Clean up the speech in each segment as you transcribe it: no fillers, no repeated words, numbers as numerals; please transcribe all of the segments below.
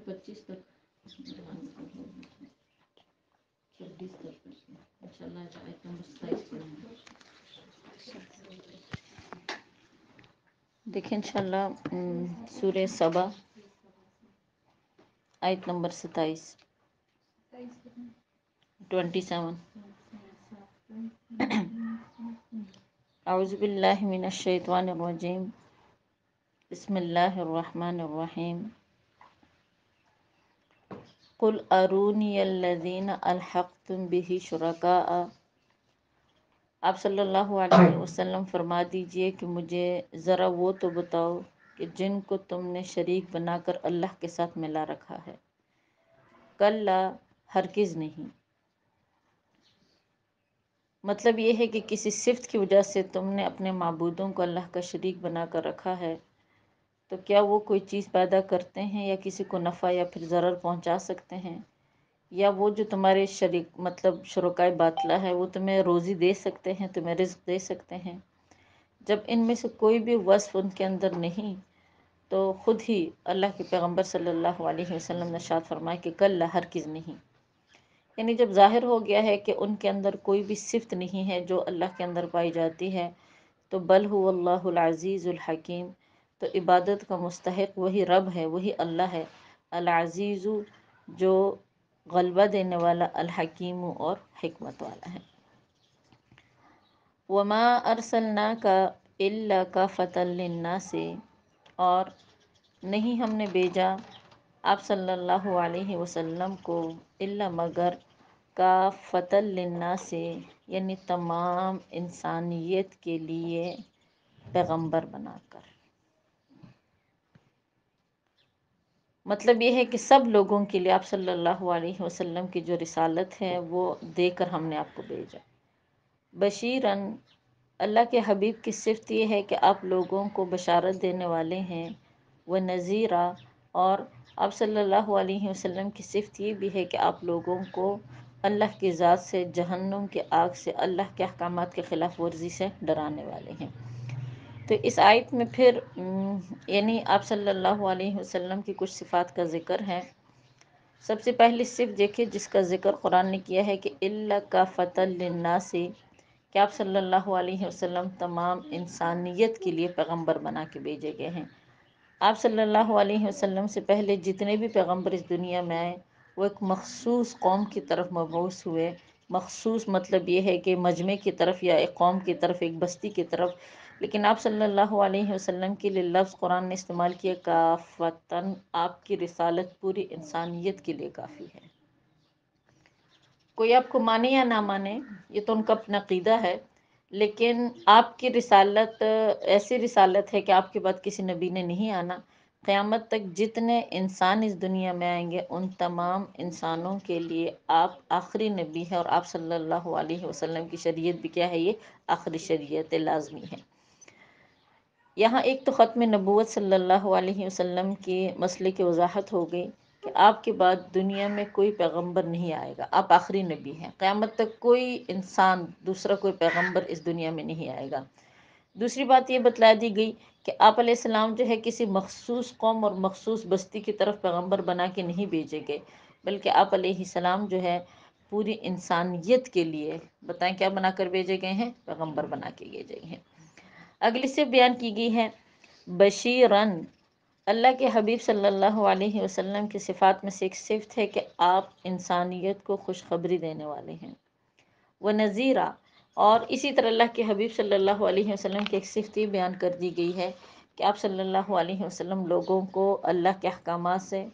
25 تک 26 تک انشاءاللہ آیت نمبر 27 پڑھیں گے۔ دیکھیں انشاءاللہ سورہ سبا آیت نمبر 27 27۔ اعوذ باللہ من الشیطان الرجیم، بسم اللہ الرحمن الرحیم۔ قل ارونی الذین الحقتم بہ شرکاء، آپ صلی اللہ علیہ وسلم فرما دیجئے کہ مجھے ذرا وہ تو بتاؤ کہ جن کو تم نے شریک بنا کر اللہ کے ساتھ ملا رکھا ہے۔ کلا، ہرگز نہیں۔ مطلب یہ ہے کہ کسی صفت کی وجہ سے تم نے اپنے معبودوں کو اللہ کا شریک بنا کر رکھا ہے، تو کیا وہ کوئی چیز پیدا کرتے ہیں یا کسی کو نفع یا پھر ضرر پہنچا سکتے ہیں؟ یا وہ جو تمہارے شریک مطلب شرکائے باطلہ ہے وہ تمہیں روزی دے سکتے ہیں، تمہیں رزق دے سکتے ہیں؟ جب ان میں سے کوئی بھی وصف ان کے اندر نہیں تو خود ہی اللہ کے پیغمبر صلی اللہ علیہ وسلم نے ارشاد فرمایا کہ کلا، ہرگز نہیں۔ یعنی جب ظاہر ہو گیا ہے کہ ان کے اندر کوئی بھی صفت نہیں ہے جو اللہ کے اندر پائی جاتی ہے، تو بل هو اللہ العزیز الحکیم، تو عبادت کا مستحق وہی رب ہے، وہی اللہ ہے، العزیز جو غلبہ دینے والا، الحکیم اور حکمت والا ہے۔ وما ارسلناک الا کافۃ للناس، اور نہیں ہم نے بھیجا آپ صلی اللہ علیہ وسلم کو الا مگر کافۃ للناس، یعنی تمام انسانیت کے لیے پیغمبر بنا کر۔ مطلب یہ ہے کہ سب لوگوں کے لیے آپ صلی اللہ علیہ وسلم کی جو رسالت ہے وہ دے کر ہم نے آپ کو بھیجا۔ بشیراً، اللہ کے حبیب کی صفت یہ ہے کہ آپ لوگوں کو بشارت دینے والے ہیں، و نذیرا، اور آپ صلی اللہ علیہ وسلم کی صفت یہ بھی ہے کہ آپ لوگوں کو اللہ کی ذات سے، جہنم کی آگ سے، اللہ کے احکامات کے خلاف ورزی سے ڈرانے والے ہیں۔ تو اس آیت میں پھر یعنی آپ صلی اللہ علیہ وسلم کی کچھ صفات کا ذکر ہے۔ سب سے پہلی صفت دیکھیں جس کا ذکر قرآن نے کیا ہے کہ الا کافۃ للناس، کہ آپ صلی اللہ علیہ وسلم تمام انسانیت کے لیے پیغمبر بنا کے بھیجے گئے ہیں۔ آپ صلی اللہ علیہ وسلم سے پہلے جتنے بھی پیغمبر اس دنیا میں آئے وہ ایک مخصوص قوم کی طرف مبعوث ہوئے۔ مخصوص مطلب یہ ہے کہ مجمع کی طرف یا ایک قوم کی طرف، ایک بستی کی طرف، لیکن آپ صلی اللہ علیہ وسلم کے لیے لفظ قرآن نے استعمال کیا کافتاً، آپ کی رسالت پوری انسانیت کے لیے کافی ہے۔ کوئی آپ کو مانے یا نہ مانے، یہ تو ان کا اپنا عقیدہ ہے، لیکن آپ کی رسالت ایسی رسالت ہے کہ آپ کے بعد کسی نبی نے نہیں آنا۔ قیامت تک جتنے انسان اس دنیا میں آئیں گے ان تمام انسانوں کے لیے آپ آخری نبی ہیں، اور آپ صلی اللہ علیہ وسلم کی شریعت بھی کیا ہے؟ یہ آخری شریعت لازمی ہے۔ یہاں ایک تو ختم نبوت صلی اللہ علیہ وسلم کی مسئلے کی وضاحت ہو گئی کہ آپ کے بعد دنیا میں کوئی پیغمبر نہیں آئے گا، آپ آخری نبی ہیں۔ قیامت تک کوئی انسان، دوسرا کوئی پیغمبر اس دنیا میں نہیں آئے گا۔ دوسری بات یہ بتلا دی گئی کہ آپ علیہ السلام جو ہے کسی مخصوص قوم اور مخصوص بستی کی طرف پیغمبر بنا کے نہیں بھیجے گئے، بلکہ آپ علیہ السلام جو ہے پوری انسانیت کے لیے، بتائیں کیا بنا کر بھیجے گئے ہیں؟ پیغمبر بنا کے بھیجے گئے ہیں۔ اگلی سے بیان کی گئی ہے بشیراً، اللہ کے حبیب صلی اللہ علیہ وسلم کی صفات میں سے ایک صفت ہے کہ آپ انسانیت کو خوشخبری دینے والے ہیں، و نذیرا، اور اسی طرح اللہ کے حبیب صلی اللہ علیہ وسلم کی ایک صفت یہ بیان کر دی گئی ہے کہ آپ صلی اللہ علیہ وسلم لوگوں کو اللہ کے احکامات سے،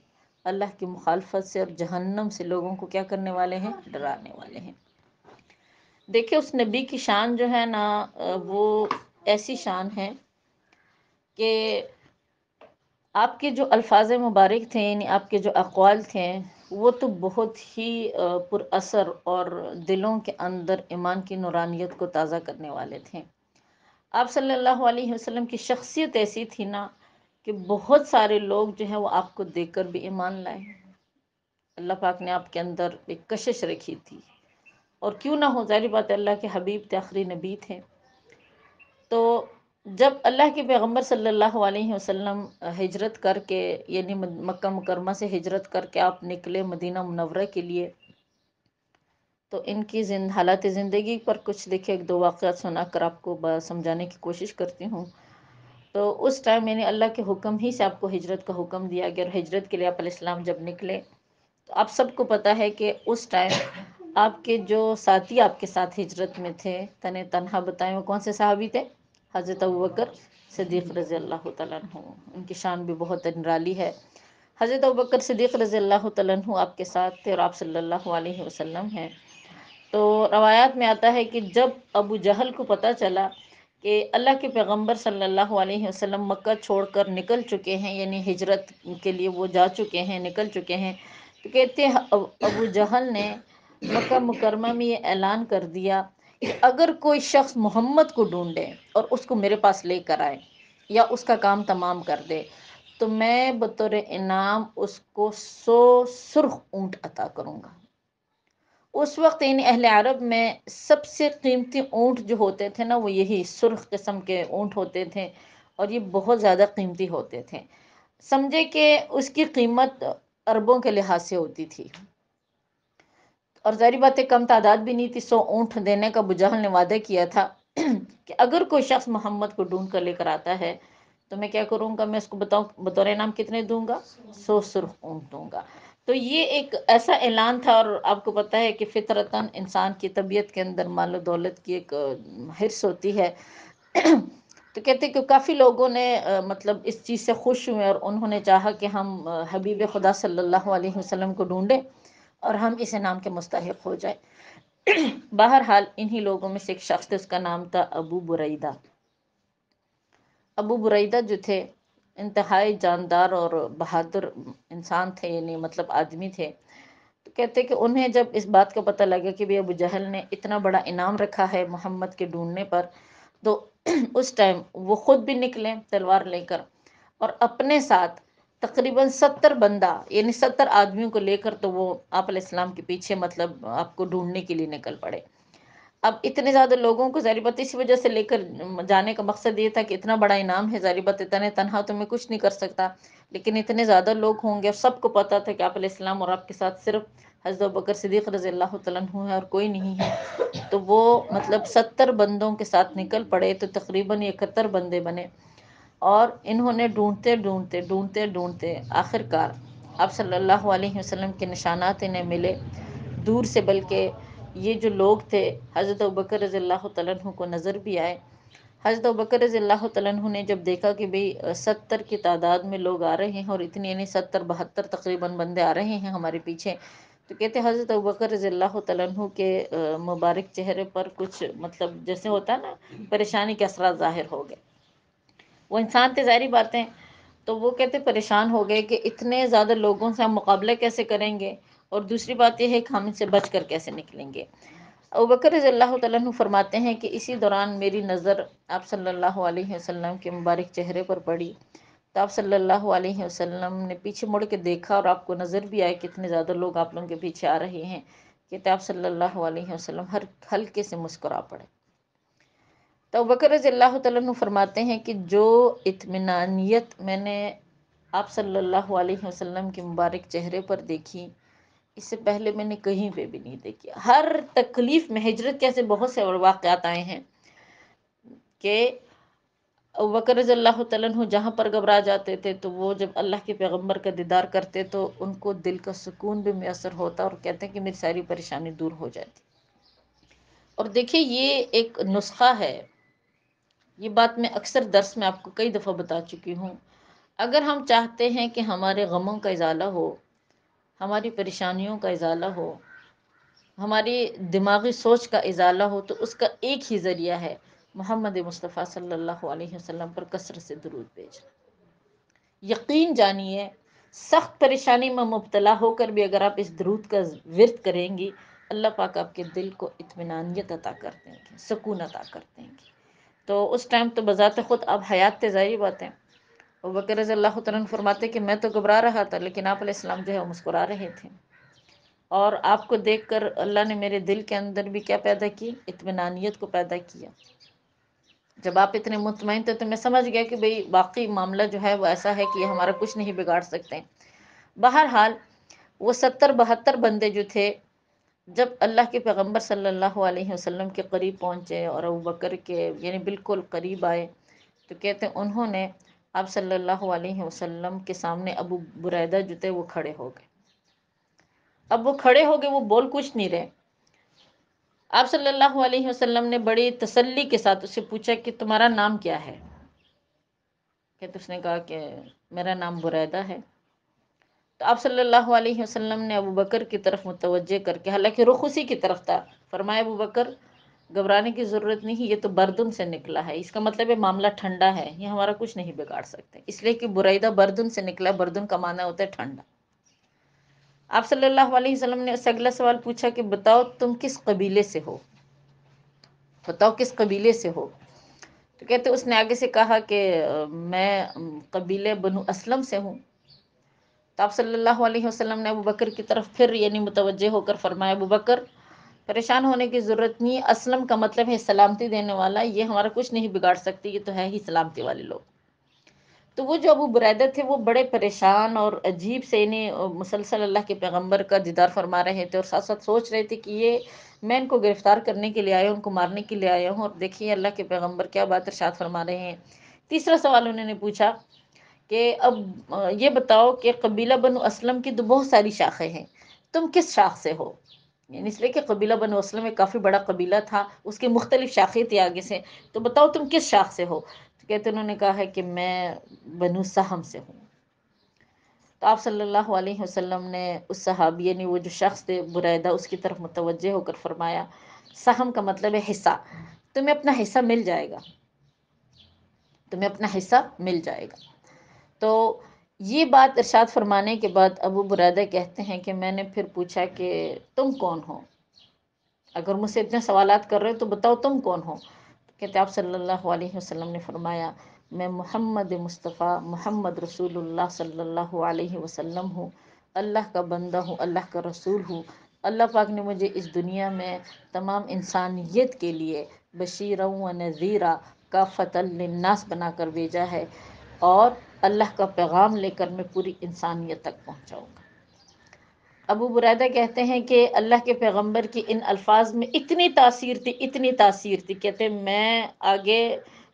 اللہ کی مخالفت سے اور جہنم سے لوگوں کو کیا کرنے والے ہیں؟ ڈرانے والے ہیں۔ دیکھیں اس نبی کی شان جو ہے نا وہ ایسی شان ہے کہ آپ کے جو الفاظ مبارک تھے، یعنی آپ کے جو اقوال تھے، وہ تو بہت ہی پر اثر اور دلوں کے اندر ایمان کی نورانیت کو تازہ کرنے والے تھے۔ آپ صلی اللہ علیہ وسلم کی شخصیت ایسی تھی نا کہ بہت سارے لوگ جو ہیں وہ آپ کو دیکھ کر بھی ایمان لائے۔ اللہ پاک نے آپ کے اندر ایک کشش رکھی تھی، اور کیوں نہ ہو، ظاہر بات ہے اللہ کے حبیب تھے، آخری نبی تھے، تو جب اللہ کے پیغمبر صلی اللہ علیہ وسلم ہجرت کر کے، یعنی مکہ مکرمہ سے ہجرت کر کے آپ نکلے مدینہ منورہ کے لیے، تو ان کی حالات زندگی پر کچھ دیکھے ایک دو واقعات سنا کر آپ کو سمجھانے کی کوشش کرتی ہوں۔ تو اس ٹائم یعنی اللہ کے حکم ہی سے آپ کو ہجرت کا حکم دیا گیا، اور ہجرت کے لیے آپ علیہ السلام جب نکلے تو آپ سب کو پتہ ہے کہ اس ٹائم آپ کے جو ساتھی آپ کے ساتھ ہجرت میں تھے، تنہا بتائیں وہ کون سے صحابی تھے؟ حضرت ابوبکر صدیق رضی اللہ تعالیٰ عنہ، ان کی شان بھی بہت نرالی ہے۔ حضرت ابوبکر صدیق رضی اللہ تعالیٰ عنہ آپ کے ساتھ تھے، اور آپ صلی اللہ علیہ وسلم ہیں۔ تو روایات میں آتا ہے کہ جب ابو جہل کو پتہ چلا کہ اللہ کے پیغمبر صلی اللہ علیہ وسلم مکہ چھوڑ کر نکل چکے ہیں، یعنی ہجرت کے لیے وہ جا چکے ہیں، نکل چکے ہیں، تو کہتے ہیں ابو جہل نے مکہ مکرمہ میں یہ اعلان کر دیا کہ اگر کوئی شخص محمد کو ڈھونڈے اور اس کو میرے پاس لے کر آئے یا اس کا کام تمام کر دے، تو میں بطور انعام اس کو 100 سرخ اونٹ عطا کروں گا۔ اس وقت ان اہل عرب میں سب سے قیمتی اونٹ جو ہوتے تھے نا، وہ یہی سرخ قسم کے اونٹ ہوتے تھے، اور یہ بہت زیادہ قیمتی ہوتے تھے۔ سمجھے کہ اس کی قیمت اربوں کے لحاظ سے ہوتی تھی، اور ظاہری بات ہے کم تعداد بھی نہیں تھی۔ 100 اونٹ دینے کا ابو جہل نے وعدہ کیا تھا کہ اگر کوئی شخص محمد کو ڈھونڈ کر لے کر آتا ہے تو میں کیا کروں گا، میں اس کو بتاؤں بطور انعام کتنے دوں گا؟ 100 سرخ اونٹ دوں گا۔ تو یہ ایک ایسا اعلان تھا، اور آپ کو پتہ ہے کہ فطرتاً انسان کی طبیعت کے اندر مال و دولت کی ایک حرص ہوتی ہے۔ تو کہتے ہیں کہ کافی لوگوں نے مطلب اس چیز سے خوش ہوئے، اور انہوں نے چاہا کہ ہم حبیب خدا صلی اللہ علیہ وسلم کو ڈھونڈیں اور ہم اس انعام کے مستحق ہو جائیں۔ بہرحال انہی لوگوں میں سے ایک شخص تھے، اس کا نام تھا ابو بریدہ۔ ابو بریدہ جو تھے انتہائی جاندار اور بہادر انسان تھے، یعنی مطلب آدمی تھے۔ تو کہتے کہ انہیں جب اس بات کا پتہ لگا کہ ابو جہل نے اتنا بڑا انعام رکھا ہے محمد کے ڈھونڈنے پر، تو اس ٹائم وہ خود بھی نکلے تلوار لے کر، اور اپنے ساتھ تقریباً 70 بندہ یعنی 70 آدمیوں کو لے کر تو وہ آپ علیہ السلام کے پیچھے مطلب آپ کو ڈھونڈنے کے لیے نکل پڑے۔ اب اتنے زیادہ لوگوں کو ظاہر بات اسی وجہ سے لے کر جانے کا مقصد یہ تھا کہ اتنا بڑا انعام ہے، ظاہر بات اتنے تنہا تو میں کچھ نہیں کر سکتا، لیکن اتنے زیادہ لوگ ہوں گے، اور سب کو پتہ تھا کہ آپ علیہ السلام اور آپ کے ساتھ صرف حضرت ابوبکر صدیق رضی اللہ تعالیٰ عنہ ہے اور کوئی نہیں ہے۔ تو وہ مطلب 70 بندوں کے ساتھ نکل پڑے، تو تقریباً 71 بندے بنے، اور انہوں نے ڈھونڈتے ڈھونڈتے ڈھونڈتے ڈھونڈتے آخر کار آپ صلی اللہ علیہ وسلم کے نشانات انہیں ملے دور سے، بلکہ یہ جو لوگ تھے حضرت ابوبکر رضی اللہ تعالیٰ عنہ کو نظر بھی آئے۔ حضرت ابوبکر رضی اللہ تعالیٰ عنہ نے جب دیکھا کہ بھئی 70 کی تعداد میں لوگ آ رہے ہیں، اور اتنی یعنی 70 72 تقریباً بندے آ رہے ہیں ہمارے پیچھے، تو کہتے ہیں حضرت ابوبکر رضی اللہ تعالیٰ عنہ کے مبارک چہرے پر کچھ مطلب جیسے ہوتا ہے نا پریشانی کے اثرات ظاہر ہو گئے۔ وہ انسان تھے ظاہری باتیں، تو وہ کہتے پریشان ہو گئے کہ اتنے زیادہ لوگوں سے ہم مقابلہ کیسے کریں گے، اور دوسری بات یہ ہے کہ ہم ان سے بچ کر کیسے نکلیں گے۔ ابوبکر رضی اللہ تعالیٰ عنہ فرماتے ہیں کہ اسی دوران میری نظر آپ صلی اللہ علیہ وسلم کے مبارک چہرے پر پڑی، تو آپ صلی اللہ علیہ وسلم نے پیچھے مڑ کے دیکھا، اور آپ کو نظر بھی آئے کتنے زیادہ لوگ آپ لوگوں کے پیچھے آ رہے ہیں، کہ آپ صلی اللہ علیہ وسلم ہر ہلکے سے مسکرا پڑے۔ تو ابوبکر رضی اللہ تعالیٰ عنہ فرماتے ہیں کہ جو اطمینانیت میں نے آپ صلی اللہ علیہ وسلم کے مبارک چہرے پر دیکھی، اس سے پہلے میں نے کہیں پہ بھی نہیں دیکھی۔ ہر تکلیف میں ہجرت کیسے بہت سے واقعات آئے ہیں کہ ابوبکر رضی اللہ تعالیٰ عنہ جہاں پر گھبرا جاتے تھے، تو وہ جب اللہ کے پیغمبر کا دیدار کرتے تو ان کو دل کا سکون بھی میسر ہوتا، اور کہتے ہیں کہ میری ساری پریشانی دور ہو جاتی۔ اور دیکھیے یہ ایک نسخہ ہے، یہ بات میں اکثر درس میں آپ کو کئی دفعہ بتا چکی ہوں۔ اگر ہم چاہتے ہیں کہ ہمارے غموں کا ازالہ ہو، ہماری پریشانیوں کا ازالہ ہو، ہماری دماغی سوچ کا ازالہ ہو، تو اس کا ایک ہی ذریعہ ہے محمد مصطفیٰ صلی اللہ علیہ وسلم پر کثرت سے درود بھیجنا۔ یقین جانیے سخت پریشانی میں مبتلا ہو کر بھی اگر آپ اس درود کا ورد کریں گی، اللہ پاک آپ کے دل کو اطمینانیت عطا کر دیں گے، سکون عطا کر دیں گے۔ تو اس ٹائم تو بذات خود اب حیات تھے، ظاہری باتیں۔ ابوبکر رضی اللہ تعالیٰ عنہ فرماتے کہ میں تو گھبرا رہا تھا، لیکن آپ علیہ السلام جو ہے وہ مسکرا رہے تھے، اور آپ کو دیکھ کر اللہ نے میرے دل کے اندر بھی کیا پیدا کی؟ اطمینانیت کو پیدا کیا۔ جب آپ اتنے مطمئن تھے تو میں سمجھ گیا کہ بھئی باقی معاملہ جو ہے وہ ایسا ہے کہ یہ ہمارا کچھ نہیں بگاڑ سکتے. بہرحال وہ 70-72 بندے جو تھے، جب اللہ کے پیغمبر صلی اللہ علیہ وسلم کے قریب پہنچے اور ابوبکر کے یعنی بالکل قریب آئے، تو کہتے ہیں انہوں نے آپ صلی اللہ علیہ وسلم کے سامنے ابو بریدہ جو تھے وہ کھڑے ہو گئے. اب وہ کھڑے ہو گئے، وہ بول کچھ نہیں رہے. آپ صلی اللہ علیہ وسلم نے بڑی تسلی کے ساتھ اس سے پوچھا کہ تمہارا نام کیا ہے؟ کہ اس نے کہا کہ میرا نام بریدہ ہے. تو آپ صلی اللہ علیہ وسلم نے ابوبکر کی طرف متوجہ کر کے، حالانکہ رخ اسی کی طرف تھا، فرمایا ابوبکر گھبرانے کی ضرورت نہیں، یہ تو بردن سے نکلا ہے، اس کا مطلب ہے معاملہ ٹھنڈا ہے، یہ ہمارا کچھ نہیں بگاڑ سکتے، اس لیے کہ بریدہ بردن سے نکلا. بردن کا معنی ہوتا ہے ٹھنڈا. آپ صلی اللہ علیہ وسلم نے اس سے اگلا سوال پوچھا کہ بتاؤ تم کس قبیلے سے ہو؟ بتاؤ کس قبیلے سے ہو؟ تو کہتے اس نے آگے سے کہا کہ میں قبیلے بنو اسلم سے ہوں. تو آپ صلی اللہ علیہ وسلم نے ابوبکر کی طرف پھر یعنی متوجہ ہو کر فرمایا ابوبکر پریشان ہونے کی ضرورت نہیں، اسلم کا مطلب ہے سلامتی دینے والا، یہ ہمارا کچھ نہیں بگاڑ سکتی، یہ تو ہے ہی سلامتی والے لوگ. تو وہ جو ابو بریدہ تھے وہ بڑے پریشان اور عجیب سے انہیں مسلسل اللہ کے پیغمبر کا دیدار فرما رہے تھے، اور ساتھ ساتھ سوچ رہے تھے کہ یہ میں ان کو گرفتار کرنے کے لیے آیا ہوں، ان کو مارنے کے لیے آیا ہوں، اور دیکھیے اللہ کے پیغمبر کیا بات ارشاد فرما رہے ہیں. تیسرا سوال انہوں نے پوچھا کہ اب یہ بتاؤ کہ قبیلہ بنو اسلم کی تو بہت ساری شاخیں ہیں، تم کس شاخ سے ہو؟ یعنی اس لیے کہ قبیلہ بنو اسلم ایک کافی بڑا قبیلہ تھا، اس کی مختلف شاخیں تھی آگے سے، تو بتاؤ تم کس شاخ سے ہو؟ تو کہتے انہوں نے کہا ہے کہ میں بنو سہم سے ہوں. تو آپ صلی اللہ علیہ وسلم نے اس صحابی یعنی وہ جو شخص تھے بریدہ، اس کی طرف متوجہ ہو کر فرمایا سہم کا مطلب ہے حصہ، تمہیں اپنا حصہ مل جائے گا، تمہیں اپنا حصہ مل جائے گا. تو یہ بات ارشاد فرمانے کے بعد ابو بریدہ کہتے ہیں کہ میں نے پھر پوچھا کہ تم کون ہو؟ اگر مجھ سے اتنے سوالات کر رہے ہو تو بتاؤ تم کون ہو؟ کہتے آپ صلی اللہ علیہ وسلم نے فرمایا میں محمد مصطفیٰ محمد رسول اللہ صلی اللہ علیہ وسلم ہوں، اللہ کا بندہ ہوں، اللہ کا رسول ہوں. اللہ پاک نے مجھے اس دنیا میں تمام انسانیت کے لیے بشیرا و نذیرا کافۃ للناس بنا کر بھیجا ہے، اور اللہ کا پیغام لے کر میں پوری انسانیت تک پہنچاؤں گا. ابو بریدہ کہتے ہیں کہ اللہ کے پیغمبر کی ان الفاظ میں اتنی تاثیر تھی، اتنی تاثیر تھی، کہتے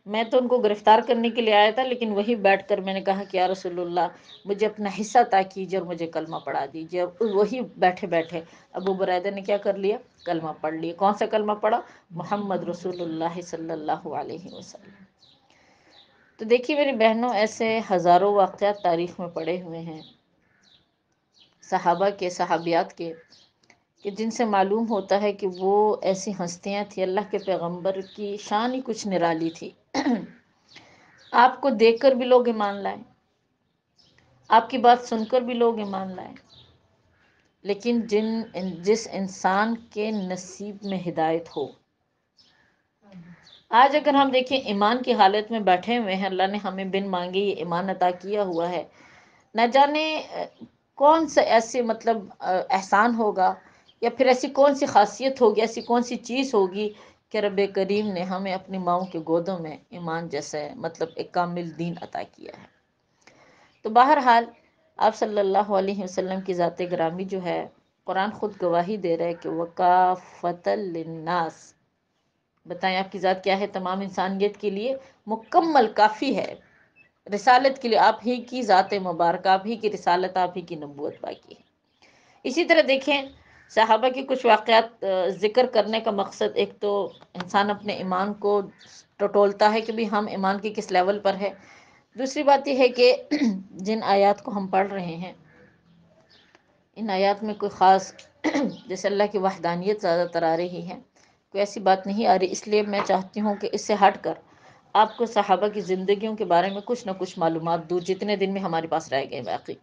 میں تو ان کو گرفتار کرنے کے لیے آیا تھا، لیکن وہی بیٹھ کر میں نے کہا کہ یا رسول اللہ مجھے اپنا حصہ عطا کیجیے اور مجھے کلمہ پڑھا دیجیے. اور وہی بیٹھے بیٹھے ابو بریدہ نے کیا کر لیا؟ کلمہ پڑھ لیا. کون سا کلمہ پڑھا؟ محمد رسول اللہ صلی اللہ علیہ وسلم. تو دیکھیے میری بہنوں، ایسے ہزاروں واقعات تاریخ میں پڑے ہوئے ہیں صحابہ کے، صحابیات کے، کہ جن سے معلوم ہوتا ہے کہ وہ ایسی ہستیاں تھیں، اللہ کے پیغمبر کی شان ہی کچھ نرالی تھی. آپ کو دیکھ کر بھی لوگ ایمان لائے، آپ کی بات سن کر بھی لوگ ایمان لائے، لیکن جس انسان کے نصیب میں ہدایت ہو. آج اگر ہم دیکھیں ایمان کی حالت میں بیٹھے ہوئے ہیں، اللہ نے ہمیں بن مانگے یہ ایمان عطا کیا ہوا ہے، نہ جانے کون سا ایسے مطلب احسان ہوگا، یا پھر ایسی کون سی خاصیت ہوگی، ایسی کون سی چیز ہوگی کہ رب کریم نے ہمیں اپنی ماؤں کے گودوں میں ایمان جیسے مطلب ایک کامل دین عطا کیا ہے. تو بہرحال آپ صلی اللہ علیہ وسلم کی ذات گرامی جو ہے، قرآن خود گواہی دے رہا ہے کہ وَكَافَةً لِلنَّاسِ. بتائیں آپ کی ذات کیا ہے؟ تمام انسانیت کے لیے مکمل کافی ہے، رسالت کے لیے آپ ہی کی ذات مبارکہ، آپ ہی کی رسالت، آپ ہی کی نبوت باقی ہے. اسی طرح دیکھیں صحابہ کے کچھ واقعات ذکر کرنے کا مقصد، ایک تو انسان اپنے ایمان کو ٹٹولتا ہے کہ بھی ہم ایمان کے کس لیول پر ہے. دوسری بات یہ ہے کہ جن آیات کو ہم پڑھ رہے ہیں، ان آیات میں کوئی خاص جیسے اللہ کی وحدانیت زیادہ تر آ رہی ہے، کوئی ایسی بات نہیں آ رہی. اس لیے میں چاہتی ہوں کہ اس سے ہٹ کر آپ کو صحابہ کی زندگیوں کے بارے میں کچھ نہ کچھ معلومات دوں، جتنے دن میں ہمارے پاس رہ گئے باقی.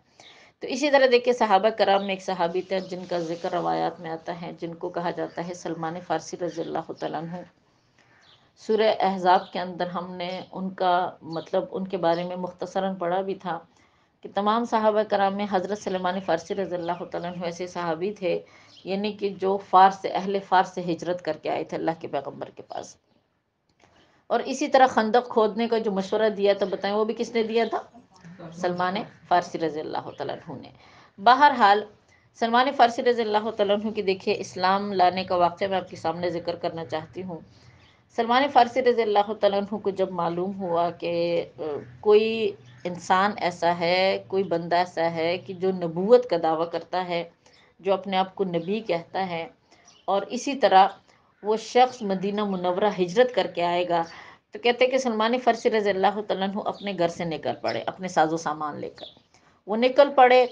تو اسی طرح دیکھیں صحابہ کرام میں ایک صحابی تھے جن کا ذکر روایات میں آتا ہے، جن کو کہا جاتا ہے سلمان فارسی رضی اللہ تعالیٰ عنہ. سورہ احزاب کے اندر ہم نے ان کا مطلب ان کے بارے میں مختصراً پڑھا بھی تھا کہ تمام صحابہ کرام میں حضرت سلمان فارسی رضی اللہ تعالیٰ عنہ ایسے صحابی تھے، یعنی کہ جو اہل فارس سے ہجرت کر کے آئے تھے اللہ کے پیغمبر کے پاس. اور اسی طرح خندق کھودنے کا جو مشورہ دیا تھا، بتائیں وہ بھی کس نے دیا تھا؟ سلمان فارسی رضی اللہ تعالیٰ عنہ نے۔ بہرحال سلمان فارسی رضی اللہ تعالیٰ عنہ کی دیکھیے اسلام لانے کا واقعہ میں آپ کے سامنے ذکر کرنا چاہتی ہوں۔ سلمان فارسی رضی اللہ تعالیٰ عنہ کو جب معلوم ہوا کہ کوئی انسان ایسا ہے، کوئی بندہ ایسا ہے کہ جو نبوت کا دعویٰ کرتا ہے، جو اپنے آپ کو نبی کہتا ہے، اور اسی طرح وہ شخص مدینہ منورہ ہجرت کر کے آئے گا، تو کہتے ہیں کہ سلمان فارسی رضی اللہ تعالیٰ عنہ اپنے گھر سے نکل پڑے اپنے ساز و سامان لے کر۔ وہ نکل پڑے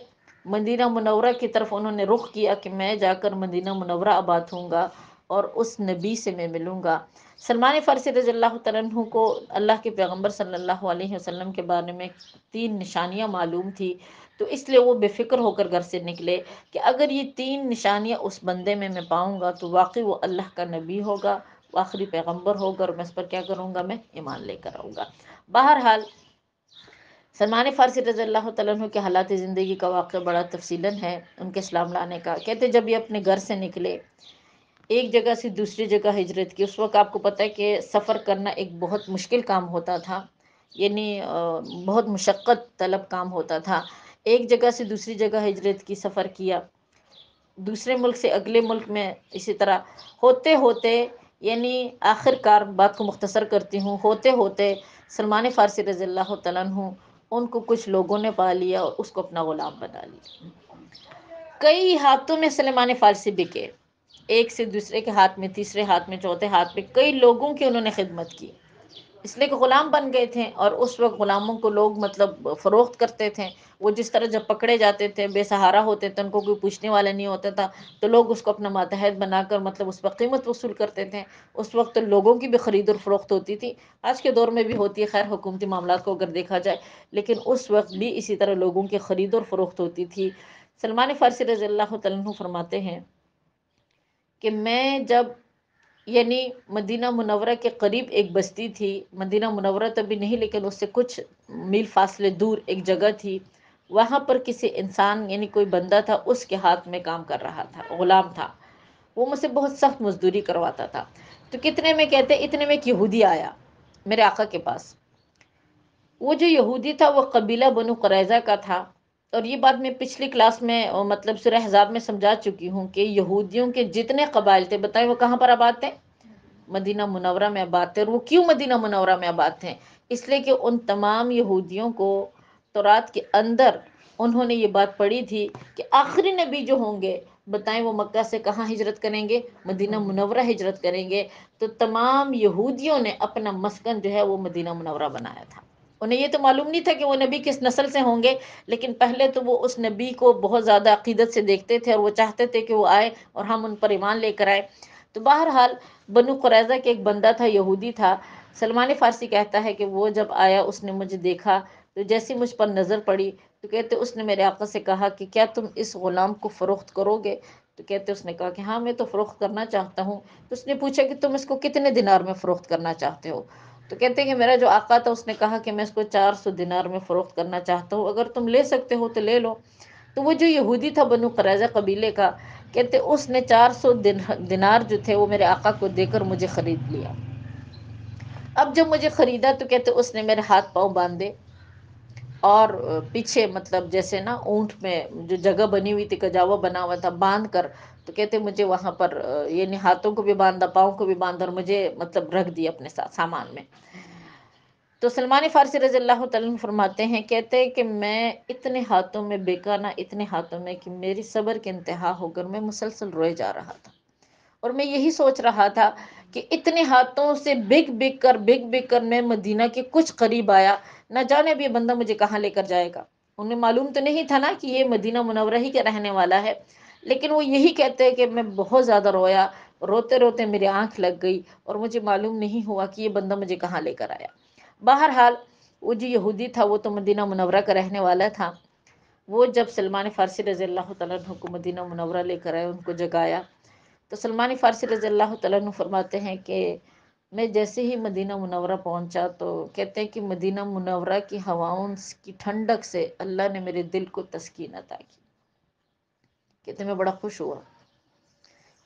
مدینہ منورہ کی طرف، انہوں نے رخ کیا کہ میں جا کر مدینہ منورہ آباد ہوں گا اور اس نبی سے میں ملوں گا۔ سلمان فارسی رضی اللہ تعالیٰ عنہ کو اللہ کے پیغمبر صلی اللہ علیہ وسلم کے بارے میں 3 نشانیاں معلوم تھی، تو اس لیے وہ بے فکر ہو کر گھر سے نکلے کہ اگر یہ 3 نشانیاں اس بندے میں پاؤں گا تو واقعی وہ اللہ کا نبی ہوگا، آخری پیغمبر ہوگا، اور میں اس پر کیا کروں گا؟ میں ایمان لے کر آؤں گا۔ بہرحال سلمان فارسی رضی اللہ تعالیٰ عنہ کے حالات زندگی کا واقعہ بڑا تفصیلاً ہے ان کے اسلام لانے کا۔ کہتے جب یہ اپنے گھر سے نکلے، ایک جگہ سے دوسری جگہ ہجرت کی، اس وقت آپ کو پتہ ہے کہ سفر کرنا ایک بہت مشکل کام ہوتا تھا، یعنی بہت مشقت طلب کام ہوتا تھا۔ ایک جگہ سے دوسری جگہ ہجرت کی، سفر کیا، دوسرے ملک سے اگلے ملک میں، اسی طرح ہوتے ہوتے، یعنی آخر کار بات کو مختصر کرتی ہوں، ہوتے ہوتے سلمان فارسی رضی اللہ تعالیٰ عنہ ان کو کچھ لوگوں نے پا لیا اور اس کو اپنا غلام بنا لیا۔ کئی ہاتھوں میں سلمان فارسی بکے، ایک سے دوسرے کے ہاتھ میں، تیسرے ہاتھ میں، چوتھے ہاتھ میں، کئی لوگوں کی انہوں نے خدمت کی، اس لیے کہ غلام بن گئے تھے۔ اور اس وقت غلاموں کو لوگ مطلب فروخت کرتے تھے، وہ جس طرح جب پکڑے جاتے تھے، بے سہارا ہوتے تھے، ان کو کوئی پوچھنے والا نہیں ہوتا تھا، تو لوگ اس کو اپنا ماتحت بنا کر مطلب اس پر قیمت وصول کرتے تھے۔ اس وقت تو لوگوں کی بھی خرید اور فروخت ہوتی تھی، آج کے دور میں بھی ہوتی ہے، خیر حکومتی معاملات کو اگر دیکھا جائے، لیکن اس وقت بھی اسی طرح لوگوں کی خرید اور فروخت ہوتی تھی۔ سلمان فارسی رضی اللہ تعالیٰ عنہ فرماتے ہیں کہ میں جب، یعنی مدینہ منورہ کے قریب ایک بستی تھی، مدینہ منورہ تب بھی نہیں لیکن اس سے کچھ میل فاصلے دور ایک جگہ تھی، وہاں پر کسی انسان یعنی کوئی بندہ تھا، اس کے ہاتھ میں کام کر رہا تھا، غلام تھا، وہ مجھ سے بہت سخت مزدوری کرواتا تھا۔ تو کتنے میں کہتے، اتنے میں ایک یہودی آیا میرے آقا کے پاس۔ وہ جو یہودی تھا وہ قبیلہ بنو قریظہ کا تھا، اور یہ بات میں پچھلی کلاس میں مطلب سورہ احزاب میں سمجھا چکی ہوں کہ یہودیوں کے جتنے قبائل تھے، بتائیں وہ کہاں پر آباد تھے؟ مدینہ منورہ میں آباد تھے۔ اور وہ کیوں مدینہ منورہ میں آباد تھے؟ اس لیے کہ ان تمام یہودیوں کو تورات کے اندر انہوں نے یہ بات پڑھی تھی کہ آخری نبی جو ہوں گے، بتائیں وہ مکہ سے کہاں ہجرت کریں گے؟ مدینہ منورہ ہجرت کریں گے۔ تو تمام یہودیوں نے اپنا مسکن جو ہے وہ مدینہ منورہ بنایا تھا۔ انہیں یہ تو معلوم نہیں تھا کہ وہ نبی کس نسل سے ہوں گے، لیکن پہلے تو وہ اس نبی کو بہت زیادہ عقیدت سے دیکھتے تھے، اور وہ چاہتے تھے کہ وہ آئے اور ہم ان پر ایمان لے کر آئے۔ تو بہرحال بنو قریظہ کے ایک بندہ تھا، یہودی تھا، سلمان فارسی کہتا ہے کہ وہ جب آیا اس نے مجھے دیکھا، تو جیسی مجھ پر نظر پڑی تو کہتے اس نے میرے آقا سے کہا کہ کیا تم اس غلام کو فروخت کرو گے؟ تو کہتے اس نے کہا کہ ہاں میں تو فروخت کرنا چاہتا ہوں۔ تو اس نے پوچھا کہ تم اس کو کتنے دینار میں فروخت کرنا چاہتے ہو؟ تو کہتے ہیں کہ میرا جو آقا تھا اس نے کہا کہ میں اس کو 400 دینار میں فروخت کرنا چاہتا ہوں، اگر تم لے سکتے ہو تو لے لو۔ تو وہ جو یہودی تھا بنو قریظہ قبیلے کا، کہتے اس نے 400 دینار جو تھے وہ میرے آقا کو دے کر مجھے خرید لیا۔ اب جب مجھے خریدا تو کہتے اس نے میرے ہاتھ پاؤں باندھے، اور پیچھے مطلب جیسے نا اونٹ میں جو جگہ بنی ہوئی تھی، کجاوا بنا ہوا تھا، باندھ کر، تو کہتے مجھے وہاں پر یعنی ہاتھوں کو بھی باندھا، پاؤں کو بھی باندھا، اور مجھے مطلب رکھ دیا اپنے ساتھ سامان میں۔ تو سلمان فارسی رضی اللہ تعالیٰ عنہ فرماتے ہیں، کہتے ہیں کہ میں اتنے ہاتھوں میں بکا نا، اتنے ہاتھوں میں کہ میری صبر کے انتہا ہو کر میں مسلسل روئے جا رہا تھا، اور میں یہی سوچ رہا تھا کہ اتنے ہاتھوں سے بک کر میں مدینہ کے کچھ قریب آیا، نہ جانے اب یہ بندہ مجھے کہاں لے کر جائے گا۔ انہیں معلوم تو نہیں تھا نا کہ یہ مدینہ منورہ ہی کے رہنے والا ہے، لیکن وہ یہی کہتے ہیں کہ میں بہت زیادہ رویا، روتے روتے میری آنکھ لگ گئی، اور مجھے معلوم نہیں ہوا کہ یہ بندہ مجھے کہاں لے کر آیا۔ بہرحال وہ جو یہودی تھا وہ تو مدینہ منورہ کا رہنے والا تھا، وہ جب سلمان فارسی رضی اللہ تعالیٰ عنہ کو مدینہ منورہ لے کر آئے، ان کو جگایا، تو سلمان فارسی رضی اللہ تعالیٰ عنہ فرماتے ہیں کہ میں جیسے ہی مدینہ منورہ پہنچا تو کہتے ہیں کہ مدینہ منورہ کی ہواؤں کی ٹھنڈک سے اللہ نے میرے دل کو تسکین عطا کی۔ کہتے ہیں میں بڑا خوش ہوا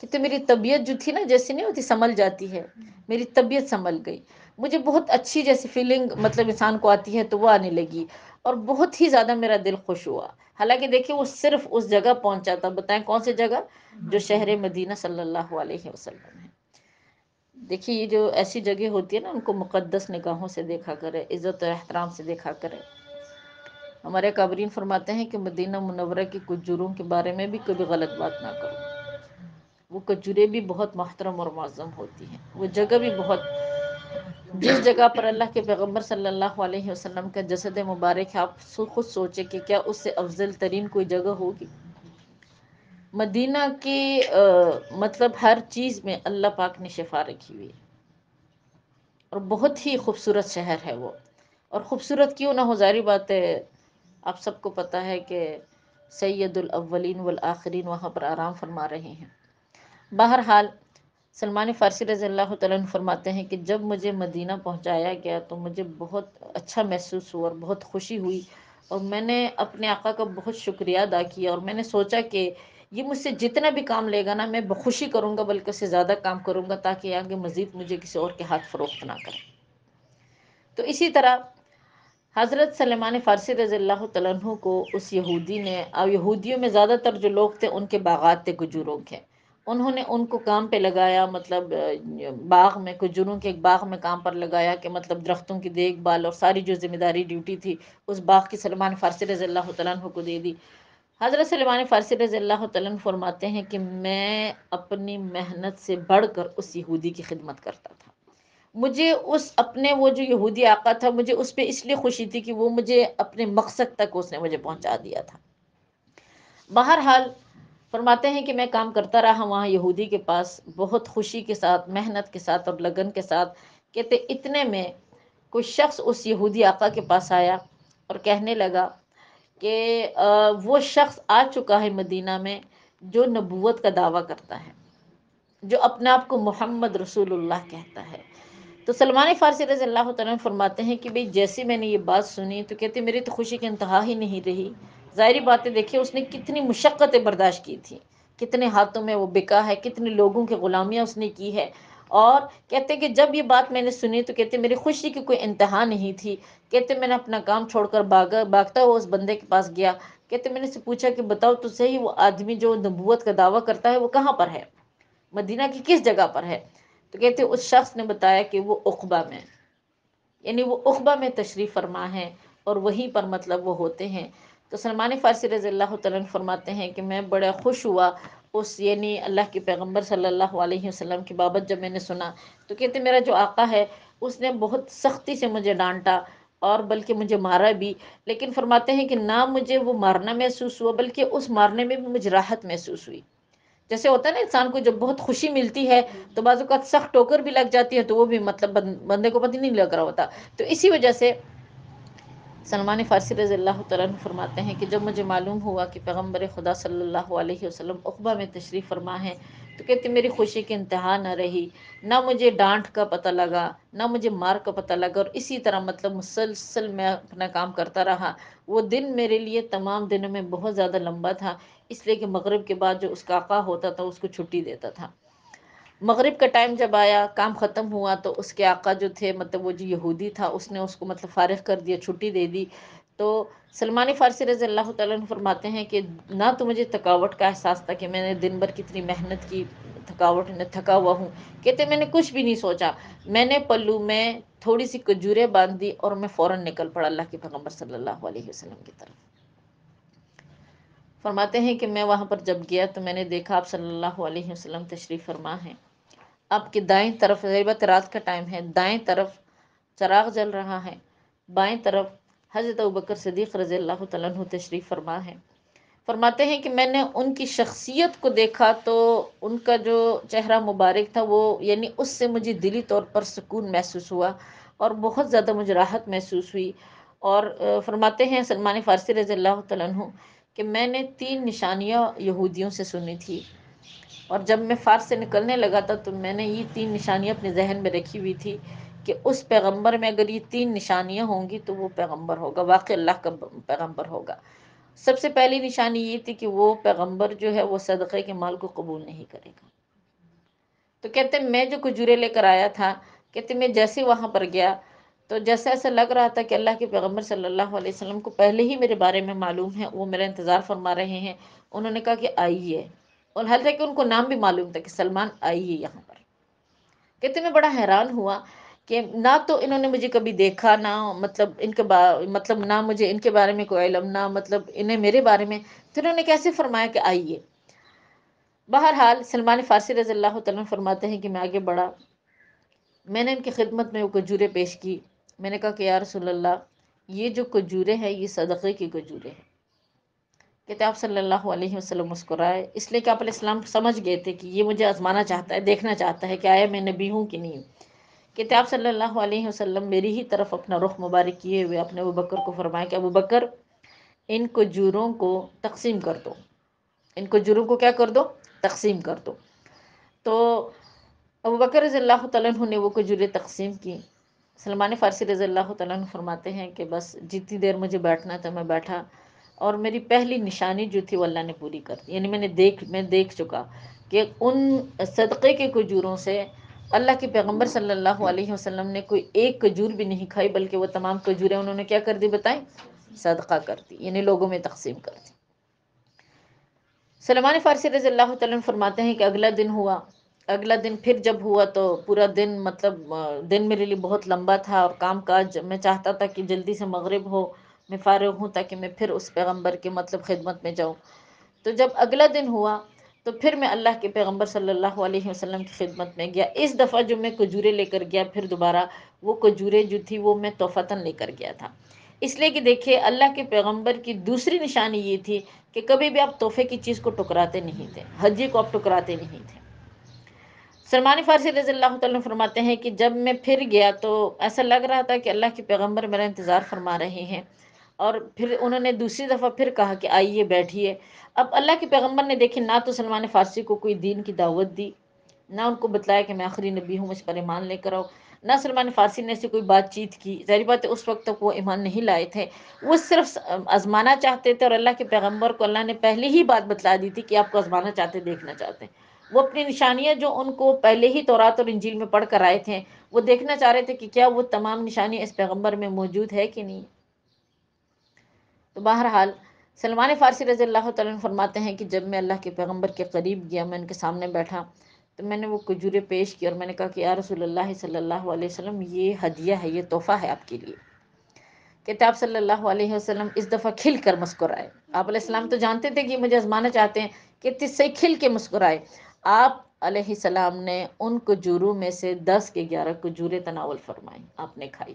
کہتے میری طبیعت جو تھی نا، جیسے نہیں ہوتی سنبھل جاتی ہے، میری طبیعت سنبھل گئی، مجھے بہت اچھی جیسی فیلنگ مطلب انسان کو آتی ہے تو وہ آنے لگی، اور بہت ہی زیادہ میرا دل خوش ہوا۔ حالانکہ دیکھیں وہ صرف اس جگہ پہنچا تھا، بتائیں کون سی جگہ؟ جو شہر مدینہ صلی اللہ علیہ وسلم ہے۔ دیکھیے یہ جو ایسی جگہ ہوتی ہے نا، ان کو مقدس نگاہوں سے دیکھا کرے، عزت و احترام سے دیکھا کرے۔ ہمارے قابرین فرماتے ہیں کہ مدینہ منورہ کی کچھ جروں کے بارے میں بھی کبھی غلط بات نہ کرو۔ وہ کجورے بھی بہت محترم اور معظم ہوتی ہیں، وہ جگہ بھی بہت، جس جگہ پر اللہ کے پیغمبر صلی اللہ علیہ وسلم کا جسد مبارک ہے، آپ خود سوچیں کہ کیا اس سے افضل ترین کوئی جگہ ہوگی؟ مدینہ کی مطلب ہر چیز میں اللہ پاک نے شفا رکھی ہوئی ہے، اور بہت ہی خوبصورت شہر ہے وہ۔ اور خوبصورت کیوں نہ ہو، ظاہری بات ہے، آپ سب کو پتہ ہے کہ سید الاولین والآخرین وہاں پر آرام فرما رہے ہیں۔ بہرحال سلمان فارسی رضی اللہ تعالیٰ عنہ فرماتے ہیں کہ جب مجھے مدینہ پہنچایا گیا تو مجھے بہت اچھا محسوس ہوا اور بہت خوشی ہوئی، اور میں نے اپنے آقا کا بہت شکریہ ادا کیا، اور میں نے سوچا کہ یہ مجھ سے جتنا بھی کام لے گا نا، میں بخوشی کروں گا، بلکہ اس سے زیادہ کام کروں گا، تاکہ آگے مزید مجھے کسی اور کے ہاتھ فروخت نہ کرے۔ تو اسی طرح حضرت سلمان فارسی رضی اللہ تعالیٰ عنہ کو اس یہودی نے، اور یہودیوں میں زیادہ تر جو لوگ تھے ان کے باغات تھے کھجوروں کے، انہوں نے ان کو کام پہ لگایا، مطلب باغ میں، کھجوروں کے ایک باغ میں کام پر لگایا، کہ مطلب درختوں کی دیکھ بھال اور ساری جو ذمہ داری ڈیوٹی تھی اس باغ کی سلمان فارسی رضی اللہ تعالیٰ عنہ کو دے دی۔ حضرت سلمان فارسی رضی اللہ تعالیٰ عنہ فرماتے ہیں کہ میں اپنی محنت سے بڑھ کر اس یہودی کی خدمت کرتا تھا۔ مجھے اس اپنے وہ جو یہودی آقا تھا، مجھے اس پہ اس لیے خوشی تھی کہ وہ مجھے اپنے مقصد تک اس نے مجھے پہنچا دیا تھا۔ بہرحال فرماتے ہیں کہ میں کام کرتا رہا وہاں یہودی کے پاس، بہت خوشی کے ساتھ، محنت کے ساتھ اور لگن کے ساتھ۔ کہتے اتنے میں کوئی شخص اس یہودی آقا کے پاس آیا اور کہنے لگا کہ وہ شخص آ چکا ہے مدینہ میں جو نبوت کا دعویٰ کرتا ہے، جو اپنے آپ کو محمد رسول اللہ کہتا ہے۔ تو سلمان فارسی رضی اللہ تعالیٰ عنہ فرماتے ہیں کہ بھئی جیسے میں نے یہ بات سنی تو کہتے میری تو خوشی کی انتہا ہی نہیں رہی۔ ظاہری باتیں دیکھیں، اس نے کتنی مشقتیں برداشت کی تھی، کتنے ہاتھوں میں وہ بکا ہے، کتنے لوگوں کی غلامیاں اس نے کی ہے، اور کہتے کہ جب یہ بات میں نے سنی تو کہتے میری خوشی کی کوئی انتہا نہیں تھی۔ کہتے میں نے اپنا کام چھوڑ کر بھاگتا ہوا اس بندے کے پاس گیا۔ کہتے میں نے سے پوچھا کہ بتاؤ تو صحیح، وہ آدمی جو نبوت کا دعویٰ کرتا ہے وہ کہاں پر ہے، مدینہ کی کس جگہ پر ہے؟ تو کہتے اس شخص نے بتایا کہ وہ عقبہ میں، یعنی وہ عقبہ میں تشریف فرما ہے، اور وہیں پر مطلب وہ ہوتے ہیں۔ تو سلمان فارسی رضی اللہ تعالیٰ عنہ فرماتے ہیں کہ میں بڑا خوش ہوا اس، یعنی اللہ کے پیغمبر صلی اللہ علیہ وسلم کی بابت جب میں نے سنا، تو کہتے میرا جو آقا ہے اس نے بہت سختی سے مجھے ڈانٹا، اور بلکہ مجھے مارا بھی، لیکن فرماتے ہیں کہ نہ مجھے وہ مارنا محسوس ہوا، بلکہ اس مارنے میں بھی مجھے راحت محسوس ہوئی۔ جیسے ہوتا ہے نا انسان کو جب بہت خوشی ملتی ہے تو بعض اوقات سخت ٹوکر بھی لگ جاتی ہے، تو وہ بھی مطلب بندے کو پتہ نہیں لگ رہا ہوتا۔ تو اسی وجہ سے سلمان فارسی رضی اللہ تعالیٰ عنہ فرماتے ہیں کہ جب مجھے معلوم ہوا کہ پیغمبر خدا صلی اللہ علیہ وسلم عقبہ میں تشریف فرما ہے، تو کہتے میری خوشی کی انتہا نہ رہی، نہ مجھے ڈانٹ کا پتہ لگا، نہ مجھے مار کا پتہ لگا، اور اسی طرح مطلب مسلسل میں اپنا کام کرتا رہا۔ وہ دن میرے لیے تمام دنوں میں بہت زیادہ لمبا تھا، اس لیے کہ مغرب کے بعد جو اس کا آقا ہوتا تھا اس کو چھٹی دیتا تھا۔ مغرب کا ٹائم جب آیا، کام ختم ہوا، تو اس کے آقا جو تھے، مطلب وہ جو یہودی تھا، اس نے اس کو مطلب فارغ کر دیا، چھٹی دے دی۔ تو سلمان فارسی رضی اللہ تعالیٰ عنہ فرماتے ہیں کہ نہ تو مجھے تھکاوٹ کا احساس تھا کہ میں نے دن بھر کتنی محنت کی، تھکاوٹ نے تھکا ہوا ہوں، کہتے میں نے کچھ بھی نہیں سوچا، میں نے پلو میں تھوڑی سی کھجوریں باندھ دی اور میں فوراً نکل پڑا اللہ کے پیغمبر صلی اللہ علیہ وسلم کی طرف۔ فرماتے ہیں کہ میں وہاں پر جب گیا تو میں نے دیکھا آپ صلی اللہ علیہ وسلم تشریف فرما ہیں، آپ کی دائیں طرف، غیبت رات کا ٹائم ہے، دائیں طرف چراغ جل رہا ہے، بائیں طرف حضرت ابوبکر صدیق رضی اللہ تعالیٰ عنہ تشریف فرما ہے۔ فرماتے ہیں کہ میں نے ان کی شخصیت کو دیکھا تو ان کا جو چہرہ مبارک تھا وہ، یعنی اس سے مجھے دلی طور پر سکون محسوس ہوا، اور بہت زیادہ مجھے راحت محسوس ہوئی۔ اور فرماتے ہیں سلمان فارسی رضی اللہ تعالیٰ عنہ کہ میں نے 3 نشانیاں یہودیوں سے سنی تھی، اور جب میں فارس سے نکلنے لگا تھا تو میں نے یہ 3 نشانیاں اپنے ذہن میں رکھی ہوئی تھی کہ اس پیغمبر میں اگر یہ 3 نشانیاں ہوں گی تو وہ پیغمبر ہوگا، واقعی اللہ کا پیغمبر ہوگا۔ سب سے پہلی نشانی یہ تھی کہ وہ پیغمبر جو ہے وہ صدقے کے مال کو قبول نہیں کرے گا۔ تو کہتے ہیں میں جو کھجورے لے کر آیا تھا، کہتے میں جیسے وہاں پر گیا تو جیسا ایسا لگ رہا تھا کہ اللہ کے پیغمبر صلی اللہ علیہ وسلم کو پہلے ہی میرے بارے میں معلوم ہے، وہ میرا انتظار فرما رہے ہیں۔ انہوں نے کہا کہ آئیے، اور حالانکہ ان کو نام بھی معلوم تھا کہ سلمان آئیے یہاں پر۔ کہتے میں بڑا حیران ہوا کہ نہ تو انہوں نے مجھے کبھی دیکھا، نہ مطلب مطلب نہ مجھے ان کے بارے میں کوئی علم، نہ مطلب انہیں میرے بارے میں، تو انہوں نے کیسے فرمایا کہ آئیے۔ بہرحال سلمان فارسی رضی اللہ تعالیٰ عنہ فرماتے ہیں کہ میں آگے بڑھا، میں نے ان کی خدمت میں وہ کھجورے پیش کی۔ میں نے کہا کہ یا رسول اللہ، یہ جو کھجورے ہیں یہ صدقے کی کھجورے ہیں۔ کہتے آپ صلی اللہ علیہ وسلم مسکرائے، اس لیے کہ آپ علیہ السلام سمجھ گئے تھے کہ یہ مجھے آزمانا چاہتا ہے، دیکھنا چاہتا ہے کہ آیا میں نبی ہوں کہ نہیں ہوں۔ کہتے آپ صلی اللہ علیہ وسلم میری ہی طرف اپنا رخ مبارک کیے ہوئے اپنے ابوبکر کو فرمایا کہ ابوبکر، ان کھجوروں کو تقسیم کر دو، ان کھجوروں کو کیا کر دو، تقسیم کر دو۔ تو ابوبکر رضی اللہ تعالیٰ عنہ نے وہ کھجوریں تقسیم کی۔ سلمان فارسی رضی اللہ تعالیٰ عنہ فرماتے ہیں کہ بس جتنی دیر مجھے بیٹھنا تھا میں بیٹھا، اور میری پہلی نشانی جو تھی وہ اللہ نے پوری کر دی، یعنی میں دیکھ چکا کہ ان صدقے کے کھجوروں سے اللہ کے پیغمبر صلی اللہ علیہ وسلم نے کوئی ایک کھجور بھی نہیں کھائی، بلکہ وہ تمام کھجوریں انہوں نے کیا کر دی بتائیں، صدقہ کر دی، یعنی لوگوں میں تقسیم کر دی۔ سلمان فارسی رضی اللہ تعالیٰ عنہ فرماتے ہیں کہ اگلا دن ہوا، اگلا دن پھر جب ہوا تو پورا دن مطلب دن میرے لیے بہت لمبا تھا، اور کام کاج میں چاہتا تھا کہ جلدی سے مغرب ہو، میں فارغ ہوں تاکہ میں پھر اس پیغمبر کے مطلب خدمت میں جاؤں۔ تو جب اگلا دن ہوا تو پھر میں اللہ کے پیغمبر صلی اللہ علیہ وسلم کی خدمت میں گیا۔ اس دفعہ جو میں کھجورے لے کر گیا پھر دوبارہ، وہ کھجورے جو تھی وہ میں تحفتاً لے کر گیا تھا، اس لیے کہ دیکھیے اللہ کے پیغمبر کی دوسری نشانی یہ تھی کہ کبھی بھی آپ تحفے کی چیز کو ٹکراتے نہیں تھے، ہدیے کو آپ ٹکراتے نہیں تھے۔ سلمان فارسی رضی اللہ تعالیٰ عنہ فرماتے ہیں کہ جب میں پھر گیا تو ایسا لگ رہا تھا کہ اللہ کے پیغمبر میرا انتظار فرما رہے ہیں، اور پھر انہوں نے دوسری دفعہ پھر کہا کہ آئیے بیٹھیے۔ اب اللہ کے پیغمبر نے دیکھیں نہ تو سلمان فارسی کو کوئی دین کی دعوت دی، نہ ان کو بتلایا کہ میں آخری نبی ہوں، مجھ پر ایمان لے کر آؤ، نہ سلمان فارسی نے ایسی کوئی بات چیت کی۔ ظاہر بات ہے اس وقت تک وہ ایمان نہیں لائے تھے، وہ صرف آزمانا چاہتے تھے، اور اللہ کے پیغمبر کو اللہ نے پہلے ہی بات بتلا دی تھی کہ آپ کو آزمانا چاہتے، دیکھنا چاہتے ہیں۔ وہ اپنی نشانیاں جو ان کو پہلے ہی تورات اور انجیل میں پڑھ کر آئے تھے، وہ دیکھنا چاہ رہے تھے کہ کیا وہ تمام نشانیاں اس پیغمبر میں موجود ہے کہ نہیں۔ تو بہرحال سلمان فارسی رضی اللہ تعالیٰ عنہ فرماتے ہیں کہ جب میں اللہ کے پیغمبر کے قریب گیا، میں ان کے سامنے بیٹھا تو میں نے وہ کھجوریں پیش کی، اور میں نے کہا کہ یا رسول اللہ صلی اللہ علیہ وسلم، یہ ہدیہ ہے، یہ تحفہ ہے آپ کے لیے۔ کہتے آپ صلی اللہ علیہ وسلم اس دفعہ کھل کر مسکرائے۔ آپ علیہ السلام تو جانتے تھے کہ مجھے آزمانا چاہتے ہیں، کہ تجھ سے کھل کے مسکرائے۔ آپ علیہ السلام نے ان کھجوروں میں سے 10 کے 11 کھجوریں تناول فرمائیں، آپ نے کھائی۔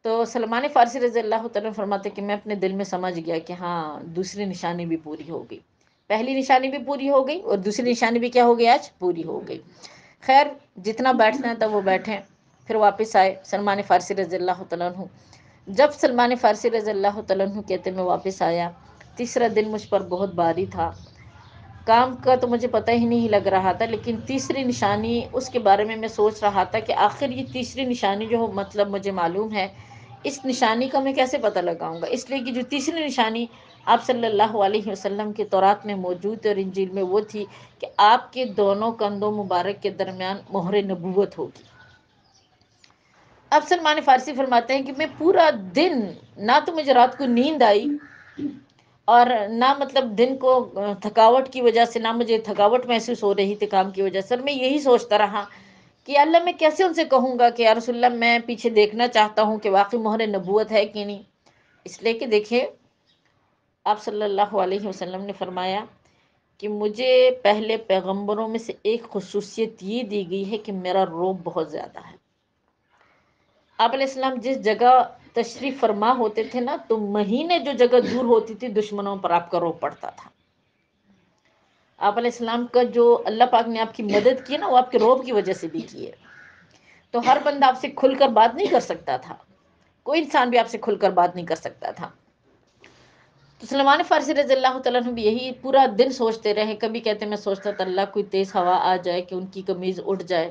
تو سلمان فارسی رضی اللہ تعالیٰ فرماتے کہ میں اپنے دل میں سمجھ گیا کہ ہاں دوسری نشانی بھی پوری ہو گئی، پہلی نشانی بھی پوری ہو گئی، اور دوسری نشانی بھی کیا ہو گئی، آج پوری ہو گئی۔ خیر جتنا بیٹھنا تھا وہ بیٹھیں، پھر واپس آئے سلمان فارسی رضی اللہ تعالیٰ عنہ۔ جب سلمان فارسی رضی اللہ تعالیٰ عنہ کہتے میں واپس آیا، تیسرا دن مجھ پر بہت بھاری تھا، کام کا تو مجھے پتہ ہی نہیں لگ رہا تھا، لیکن تیسری نشانی اس کے بارے میں سوچ رہا تھا کہ آخر یہ تیسری نشانی جو مطلب مجھے معلوم ہے، اس نشانی کا میں کیسے پتہ لگاؤں گا۔ اس لیے کہ جو تیسری نشانی آپ صلی اللہ علیہ وسلم کے تورات میں موجود اور انجیل میں وہ تھی کہ آپ کے دونوں کندھوں مبارک کے درمیان مہر نبوت ہوگی۔ اب سلمان فارسی فرماتے ہیں کہ میں پورا دن، نہ تو مجھے رات کو نیند آئی، اور نہ مطلب دن کو تھکاوٹ کی وجہ سے، نہ مجھے تھکاوٹ محسوس ہو رہی تھی کام کی وجہ سے، اور میں یہی سوچتا رہا کہ اللہ میں کیسے ان سے کہوں گا کہ یا رسول اللہ میں پیچھے دیکھنا چاہتا ہوں کہ واقعی مہر نبوت ہے کہ نہیں۔ اس لیے کہ دیکھیے آپ صلی اللہ علیہ وسلم نے فرمایا کہ مجھے پہلے پیغمبروں میں سے ایک خصوصیت یہ دی گئی ہے کہ میرا روب بہت زیادہ ہے۔ آپ علیہ السلام جس جگہ تشریف فرما ہوتے تھے نا، تو مہینے جو جگہ دور ہوتی تھی دشمنوں پر آپ کا روب پڑتا تھا۔ آپ علیہ السلام کا جو اللہ پاک نے آپ کی مدد کی نا، وہ آپ کے روب کی وجہ سے بھی کی ہے۔ تو ہر بندہ آپ سے کھل کر بات نہیں کر سکتا تھا، کوئی انسان بھی آپ سے کھل کر بات نہیں کر سکتا تھا۔ تو سلمان فارسی رضی اللہ تعالیٰ عنہ بھی یہی پورا دن سوچتے رہے، کبھی کہتے میں سوچتا تھا اللہ کوئی تیز ہوا آ جائے کہ ان کی قمیض اڑ جائے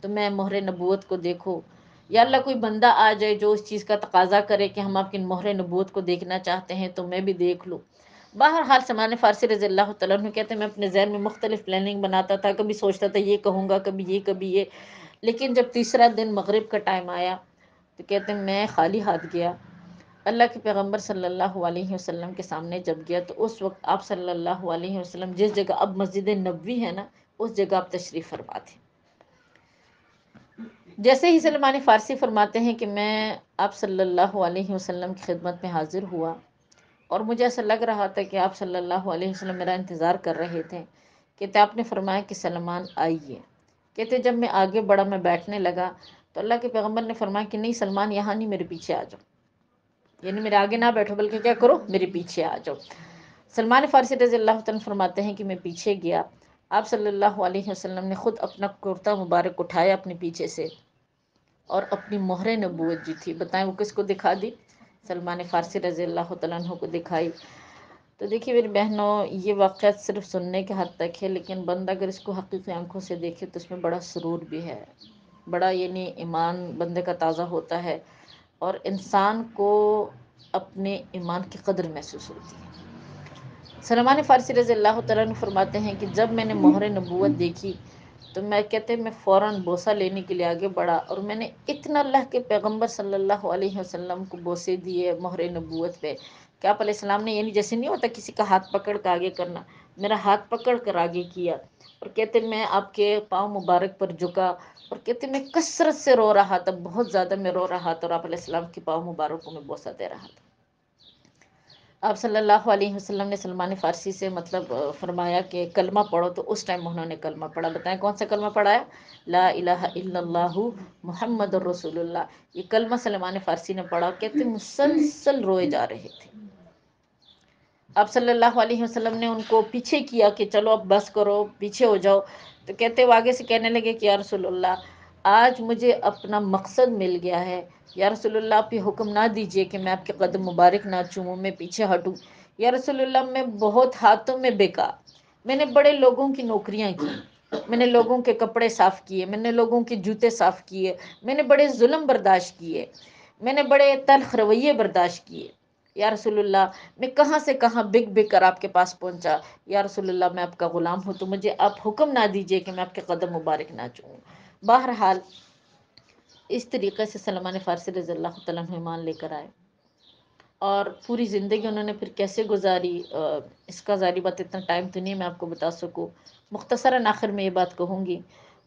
تو میں مہر نبوت کو دیکھوں، یا اللہ کوئی بندہ آ جائے جو اس چیز کا تقاضا کرے کہ ہم آپ کی مہر نبوت کو دیکھنا چاہتے ہیں تو میں بھی دیکھ لوں۔ بہرحال سلمان فارسی رضی اللہ تعالیٰ عنہ کہتے ہیں میں اپنے ذہن میں مختلف پلاننگ بناتا تھا، کبھی سوچتا تھا یہ کہوں گا، کبھی یہ کبھی یہ، لیکن جب تیسرا دن مغرب کا ٹائم آیا تو کہتے ہیں میں خالی ہاتھ گیا، اللہ کے پیغمبر صلی اللہ علیہ وسلم کے سامنے جب گیا تو اس وقت آپ صلی اللہ علیہ وسلم جس جگہ اب مسجد نبوی ہے نا، اس جگہ آپ تشریف فرما تھے۔ جیسے ہی سلمان فارسی فرماتے ہیں کہ میں آپ صلی اللہ علیہ وسلم کی خدمت میں حاضر ہوا، اور مجھے ایسا لگ رہا تھا کہ آپ صلی اللہ علیہ وسلم میرا انتظار کر رہے تھے، کہتے آپ نے فرمایا کہ سلمان آئیے۔ کہتے جب میں آگے بڑھا، میں بیٹھنے لگا تو اللہ کے پیغمبر نے فرمایا کہ نہیں سلمان یہاں نہیں، میرے پیچھے آ جاؤ، یعنی میرے آگے نہ بیٹھو بلکہ کیا کرو، میرے پیچھے آ جاؤ۔ سلمان فارسی رضی اللہ تعالیٰ فرماتے ہیں کہ میں پیچھے گیا، آپ صلی اللہ علیہ وسلم نے خود اپنا کرتا مبارک اٹھایا اپنے پیچھے سے، اور اپنی مہر نبوت جو تھی، بتائیں وہ کس کو دکھا دی؟ سلمان فارسی رضی اللہ تعالیٰ عنہ کو دکھائی۔ تو دیکھیے میری بہنوں، یہ واقعات صرف سننے کے حد تک ہے، لیکن بندہ اگر اس کو حقیقی آنکھوں سے دیکھے تو اس میں بڑا سرور بھی ہے، بڑا یعنی ایمان بندے کا تازہ ہوتا ہے، اور انسان کو اپنے ایمان کی قدر محسوس ہوتی ہے۔ سلمان فارسی رضی اللہ تعالیٰ عنہ فرماتے ہیں کہ جب میں نے مہر نبوت دیکھی تو میں کہتے ہیں میں فوراً بوسہ لینے کے لیے آگے بڑھا، اور میں نے اتنا اللہ کے پیغمبر صلی اللہ علیہ وسلم کو بوسے دیے مہر نبوت پہ کہ آپ علیہ السلام نے، یعنی جیسے نہیں ہوتا کسی کا ہاتھ پکڑ کے آگے کرنا، میرا ہاتھ پکڑ کر آگے کیا، اور کہتے ہیں میں آپ کے پاؤں مبارک پر جھکا، اور کہتے ہیں میں کثرت سے رو رہا تھا، بہت زیادہ میں رو رہا تھا، اور آپ علیہ السلام کے پاؤں مبارک کو میں بوسہ دے رہا تھا۔ آپ صلی اللہ علیہ وسلم نے سلمان فارسی سے مطلب فرمایا کہ کلمہ پڑھو، تو اس ٹائم انہوں نے کلمہ پڑھا۔ بتائیں کون سا کلمہ پڑھا ہے؟ لا الہ الا اللہ محمد الرسول اللہ، یہ کلمہ سلمان فارسی نے پڑھا، کہتے مسلسل روئے جا رہے تھے۔ آپ صلی اللہ علیہ وسلم نے ان کو پیچھے کیا کہ چلو اب بس کرو، پیچھے ہو جاؤ، تو کہتے وہ آگے سے کہنے لگے کہ یا رسول اللہ آج مجھے اپنا مقصد مل گیا ہے، یا رسول اللہ آپ یہ حکم نہ دیجئے کہ میں آپ کے قدم مبارک نہ چوموں، میں پیچھے ہٹوں۔ یا رسول اللہ میں بہت ہاتھوں میں بکا، میں نے بڑے لوگوں کی نوکریاں کی، میں نے لوگوں کے کپڑے صاف کیے، میں نے لوگوں کے جوتے صاف کیے، میں نے بڑے ظلم برداشت کیے، میں نے بڑے تلخ رویے برداشت کیے۔ یا رسول اللہ میں کہاں سے کہاں بک بک کر آپ کے پاس پہنچا، یا رسول اللہ میں آپ کا غلام ہوں، تو مجھے آپ حکم نہ دیجئے کہ میں آپ کے قدم مبارک نہ چوموں۔ بہرحال اس طریقے سے سلمان فارسی رضی اللہ تعالیٰ عنہ ایمان لے کر آئے، اور پوری زندگی انہوں نے پھر کیسے گزاری، اس کا ظاہری بات اتنا ٹائم تو نہیں میں آپ کو بتا سکوں، مختصراً آخر میں یہ بات کہوں گی،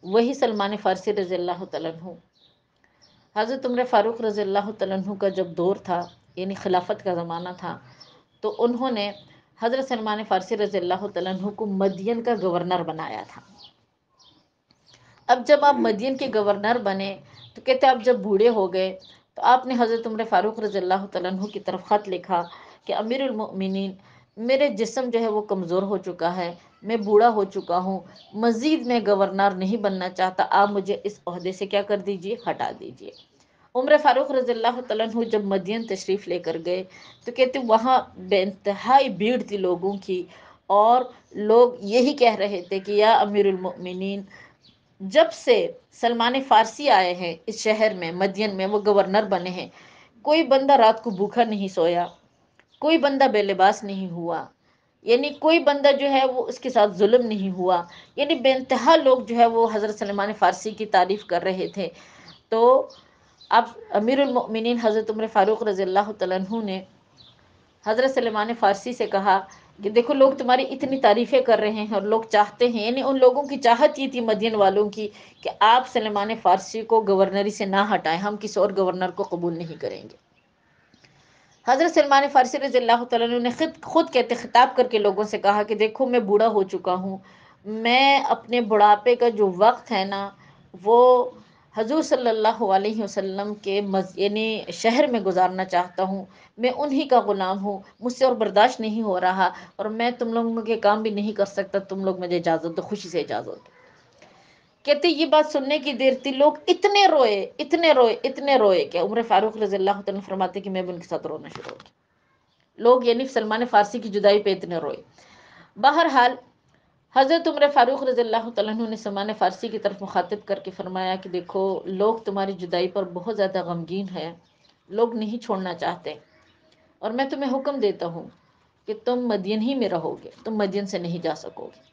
وہی سلمان فارسی رضی اللہ تعالیٰ عنہ حضرت عمر فاروق رضی اللہ تعالیٰ عنہ کا جب دور تھا، یعنی خلافت کا زمانہ تھا، تو انہوں نے حضرت سلمان فارسی رضی اللہ تعالیٰ عنہ کو مدین کا گورنر بنایا تھا۔ اب جب آپ مدین کے گورنر بنے تو کہتے آپ جب بوڑھے ہو گئے تو آپ نے حضرت عمر فاروق رضی اللہ تعالیٰ عنہ کی طرف خط لکھا کہ امیر المؤمنین، میرے جسم جو ہے وہ کمزور ہو چکا ہے، میں بوڑھا ہو چکا ہوں، مزید میں گورنر نہیں بننا چاہتا، آپ مجھے اس عہدے سے کیا کر دیجئے، ہٹا دیجئے۔ عمر فاروق رضی اللہ تعالیٰ عنہ جب مدین تشریف لے کر گئے تو کہتے وہاں بے انتہائی بھیڑ تھی لوگوں کی، اور لوگ یہی کہہ رہے تھے کہ یا امیر المؤمنین، جب سے سلمان فارسی آئے ہیں اس شہر میں مدین میں، وہ گورنر بنے ہیں، کوئی بندہ رات کو بھوکا نہیں سویا، کوئی بندہ بے لباس نہیں ہوا، یعنی کوئی بندہ جو ہے وہ اس کے ساتھ ظلم نہیں ہوا، یعنی بے انتہا لوگ جو ہے وہ حضرت سلمان فارسی کی تعریف کر رہے تھے۔ تو اب امیر المؤمنین حضرت عمر فاروق رضی اللہ تعالیٰ عنہ نے حضرت سلمان فارسی سے کہا کہ دیکھو لوگ تمہاری اتنی تعریفیں کر رہے ہیں، اور لوگ چاہتے ہیں، یعنی ان لوگوں کی چاہت یہ تھی مدین والوں کی کہ آپ سلمان فارسی کو گورنری سے نہ ہٹائیں، ہم کسی اور گورنر کو قبول نہیں کریں گے۔ حضرت سلمان فارسی رضی اللہ تعالیٰ عنہ نے خود کہتے خطاب کر کے لوگوں سے کہا کہ دیکھو میں بوڑھا ہو چکا ہوں، میں اپنے بڑھاپے کا جو وقت ہے نا وہ حضور صلی اللہ علیہ وسلم کے یعنی شہر میں گزارنا چاہتا ہوں، میں انہی کا غلام ہوں، مجھ سے اور برداشت نہیں ہو رہا، اور میں تم لوگوں کے کام بھی نہیں کر سکتا، تم لوگ مجھے اجازت دو، خوشی سے اجازت دو۔ کہتے یہ بات سننے کی دیر تھی، لوگ اتنے روئے اتنے روئے اتنے روئے کہ عمر فاروق رضی اللہ تعالیٰ عنہ فرماتے کہ میں بھی ان کے ساتھ رونا شروع ہو گیا، لوگ یعنی سلمان فارسی کی جدائی پہ اتنے روئے۔ بہرحال حضرت عمر فاروق رضی اللہ تعالیٰ عنہ نے سلمان فارسی کی طرف مخاطب کر کے فرمایا کہ دیکھو لوگ تمہاری جدائی پر بہت زیادہ غمگین ہیں، لوگ نہیں چھوڑنا چاہتے، اور میں تمہیں حکم دیتا ہوں کہ تم مدین ہی میں رہو گے، تم مدین سے نہیں جا سکو گے۔